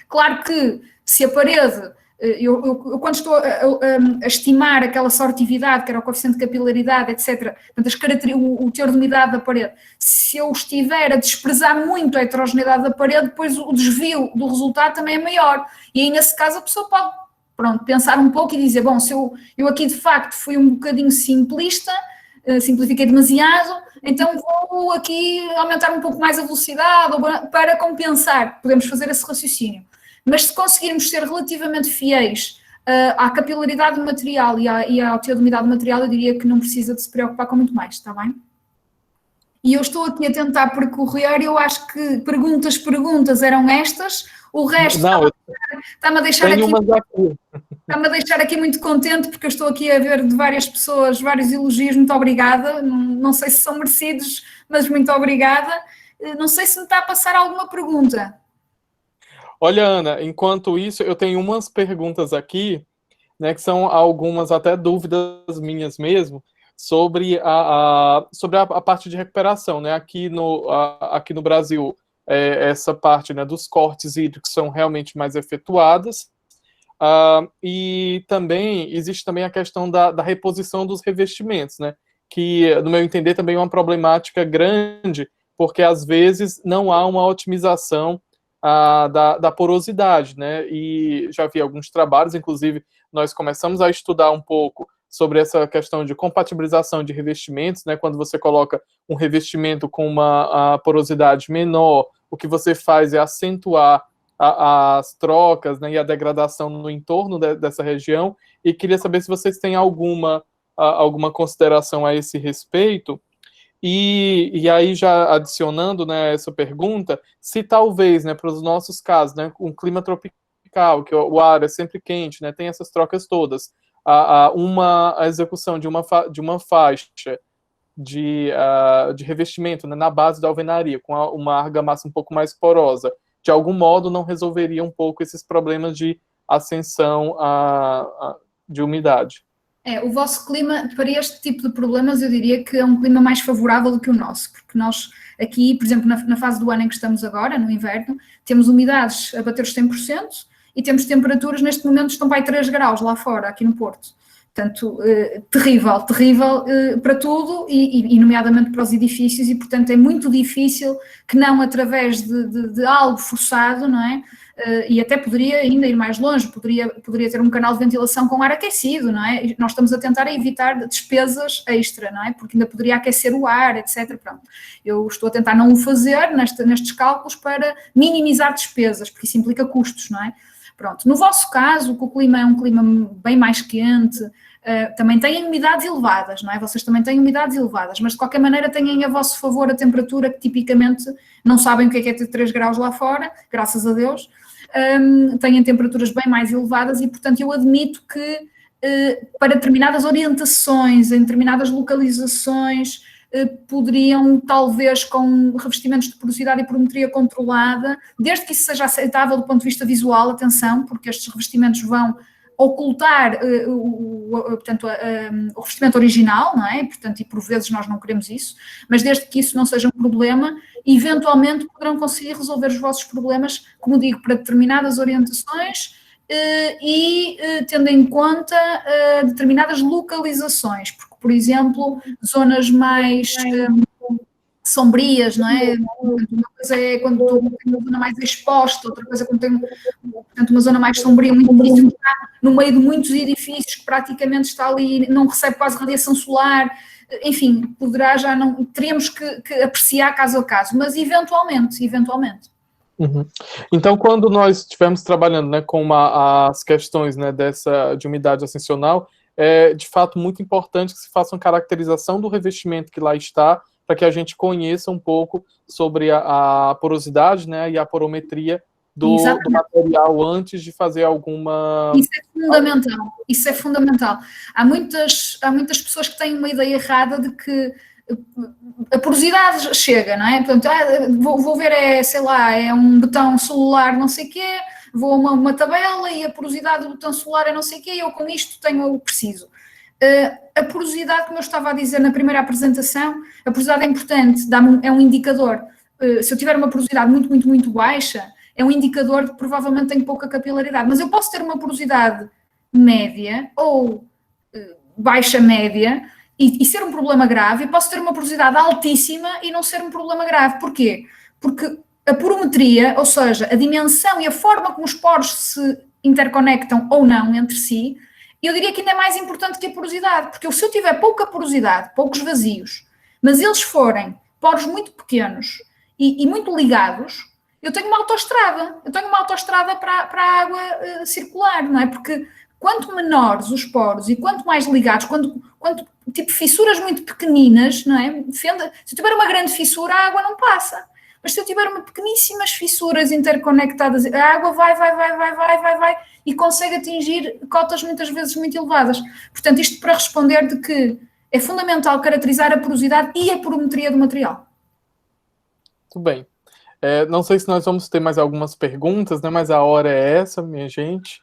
claro que se a parede, eu quando estou a estimar aquela sortividade, que era o coeficiente de capilaridade, etc., portanto, o teor de umidade da parede, se eu estiver a desprezar muito a heterogeneidade da parede, depois o desvio do resultado também é maior. E aí, nesse caso, a pessoa pode, pronto, pensar um pouco e dizer, bom, se eu aqui de facto fui um bocadinho simplista, simplifiquei demasiado, então vou aqui aumentar um pouco mais a velocidade para compensar, podemos fazer esse raciocínio. Mas se conseguirmos ser relativamente fiéis à capilaridade do material e ao teor de umidade do material, eu diria que não precisa de se preocupar com muito mais, está bem? E eu estou aqui a tentar percorrer, eu acho que perguntas eram estas, o resto está-me a deixar aqui... Está-me a deixar aqui muito contente, porque eu estou aqui a ver de várias pessoas, vários elogios, muito obrigada, não sei se são merecidos, mas muito obrigada. Não sei se me está a passar alguma pergunta. Olha, Ana, enquanto isso, eu tenho umas perguntas aqui, né, que são algumas até dúvidas minhas mesmo, sobre a parte de recuperação, né, aqui no Brasil, essa parte, né, dos cortes hídricos são realmente mais efetuadas, e também existe também a questão da reposição dos revestimentos, né? Que, no meu entender, também é uma problemática grande, porque às vezes não há uma otimização da porosidade, né? E já vi alguns trabalhos, inclusive nós começamos a estudar um pouco sobre essa questão de compatibilização de revestimentos, né? Quando você coloca um revestimento com uma porosidade menor o que você faz é acentuar as trocas, né, e a degradação no entorno dessa região, e queria saber se vocês têm alguma consideração a esse respeito. E aí, já adicionando, né, essa pergunta, se talvez, né, para os nossos casos, né, um clima tropical, que o ar é sempre quente, né, tem essas trocas todas, a execução de uma faixa de revestimento, né, na base da alvenaria, com uma argamassa um pouco mais porosa, de algum modo não resolveria um pouco esses problemas de ascensão de umidade. O vosso clima, para este tipo de problemas, eu diria que é um clima mais favorável do que o nosso, porque nós aqui, por exemplo, na fase do ano em que estamos agora, no inverno, temos umidades a bater os 100% e temos temperaturas, neste momento, estão para aí 3 graus lá fora, aqui no Porto. Portanto, terrível para tudo e nomeadamente para os edifícios, e portanto é muito difícil que não através de algo forçado, não é? E até poderia ainda ir mais longe, poderia ter um canal de ventilação com ar aquecido, não é? Nós estamos a tentar evitar despesas extra, não é? Porque ainda poderia aquecer o ar, etc. Pronto. Eu estou a tentar não o fazer nestes cálculos para minimizar despesas, porque isso implica custos, não é? Pronto. No vosso caso, que o clima é um clima bem mais quente, também têm umidades elevadas, não é? Vocês também têm umidades elevadas, mas de qualquer maneira têm a vosso favor a temperatura que tipicamente não sabem o que é ter 3 graus lá fora, graças a Deus. Têm temperaturas bem mais elevadas e, portanto, eu admito que para determinadas orientações, em determinadas localizações, poderiam, talvez, com revestimentos de porosidade e porometria controlada, desde que isso seja aceitável do ponto de vista visual, atenção, porque estes revestimentos vão ocultar portanto, o revestimento original, não é? Portanto, e por vezes nós não queremos isso, mas desde que isso não seja um problema, eventualmente poderão conseguir resolver os vossos problemas, como digo, para determinadas orientações e tendo em conta determinadas localizações, porque, por exemplo, zonas mais sombrias, não é? Uma coisa é quando estou numa zona mais exposta, outra coisa é quando tenho, portanto, uma zona mais sombria, muito difícil, está no meio de muitos edifícios, que praticamente está ali, não recebe quase radiação solar, enfim, poderá já não, teríamos que apreciar caso a caso, mas eventualmente. Uhum. Então, quando nós estivermos trabalhando, né, com as questões, né, de umidade ascensional, é de fato muito importante que se faça uma caracterização do revestimento que lá está, para que a gente conheça um pouco sobre a porosidade, né, e a porometria do material antes de fazer alguma... Isso é fundamental. Há muitas pessoas que têm uma ideia errada de que a porosidade chega, não é? Portanto, vou ver, sei lá, é um botão celular não sei o quê, vou a uma tabela e a porosidade do botão solar é não sei o quê, e eu com isto tenho o preciso. A porosidade, como eu estava a dizer na primeira apresentação, a porosidade é importante, é um indicador. Se eu tiver uma porosidade muito, muito, muito baixa, é um indicador de que provavelmente tenho pouca capilaridade, mas eu posso ter uma porosidade média ou baixa média e ser um problema grave, e posso ter uma porosidade altíssima e não ser um problema grave. Porquê? Porque a porometria, ou seja, a dimensão e a forma como os poros se interconectam ou não entre si, eu diria que ainda é mais importante que a porosidade, porque se eu tiver pouca porosidade, poucos vazios, mas eles forem poros muito pequenos e muito ligados, eu tenho uma autoestrada para a água circular, não é? Porque quanto menores os poros e quanto mais ligados, quanto tipo fissuras muito pequeninas, não é? Se eu tiver uma grande fissura, a água não passa. Mas se eu tiver pequeníssimas fissuras interconectadas, a água vai e consegue atingir cotas muitas vezes muito elevadas. Portanto, isto para responder de que é fundamental caracterizar a porosidade e a porometria do material. Muito bem. Não sei se nós vamos ter mais algumas perguntas, né? Mas a hora é essa, minha gente.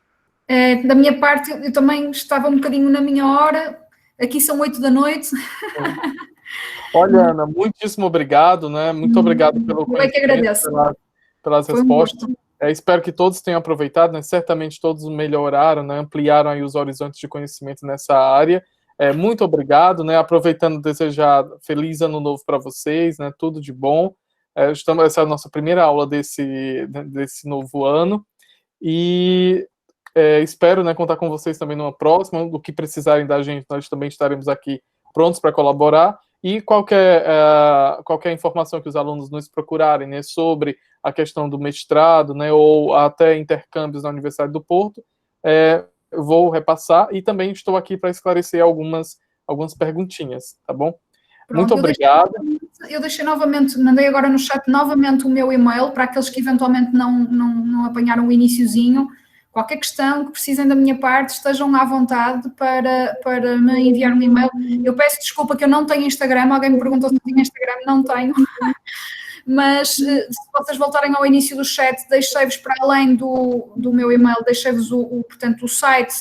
Da minha parte, eu também estava um bocadinho na minha hora. Aqui são 8 da noite. Olha, Ana, muitíssimo obrigado, né? Muito obrigado pelo conhecimento. Eu é que agradeço. Pelas respostas. Espero que todos tenham aproveitado, né? Certamente todos melhoraram, né? Ampliaram aí os horizontes de conhecimento nessa área. Muito obrigado, né? Aproveitando, desejar feliz ano novo para vocês, né? Tudo de bom. Essa é a nossa primeira aula desse novo ano. E espero, né, contar com vocês também numa próxima. O que precisarem da gente, nós também estaremos aqui prontos para colaborar. E qualquer informação que os alunos nos procurarem, né, sobre a questão do mestrado, né, ou até intercâmbios na Universidade do Porto, eu vou repassar e também estou aqui para esclarecer algumas perguntinhas, tá bom? Pronto, muito obrigado. Eu deixei novamente, mandei agora no chat novamente o meu e-mail para aqueles que eventualmente não apanharam o iniciozinho. Qualquer questão que precisem da minha parte, estejam à vontade para me enviar um e-mail. Eu peço desculpa que eu não tenho Instagram, alguém me perguntou se eu tinha Instagram, não tenho. Mas se vocês voltarem ao início do chat, deixei-vos para além do meu e-mail, deixei-vos portanto, o site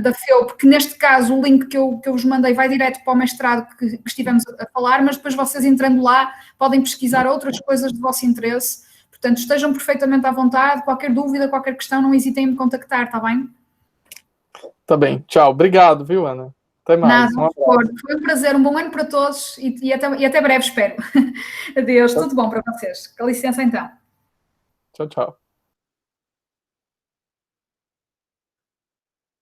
da FEUP, que neste caso o link que eu vos mandei vai direto para o mestrado que estivemos a falar, mas depois vocês entrando lá podem pesquisar outras coisas de vosso interesse. Portanto, estejam perfeitamente à vontade, qualquer dúvida, qualquer questão, não hesitem em me contactar, está bem? Tá bem, tchau. Obrigado, viu, Ana? Até mais. Nada, foi um prazer, um bom ano para todos e até breve, espero. Adeus, tudo bom para vocês. Com licença então. Tchau, tchau.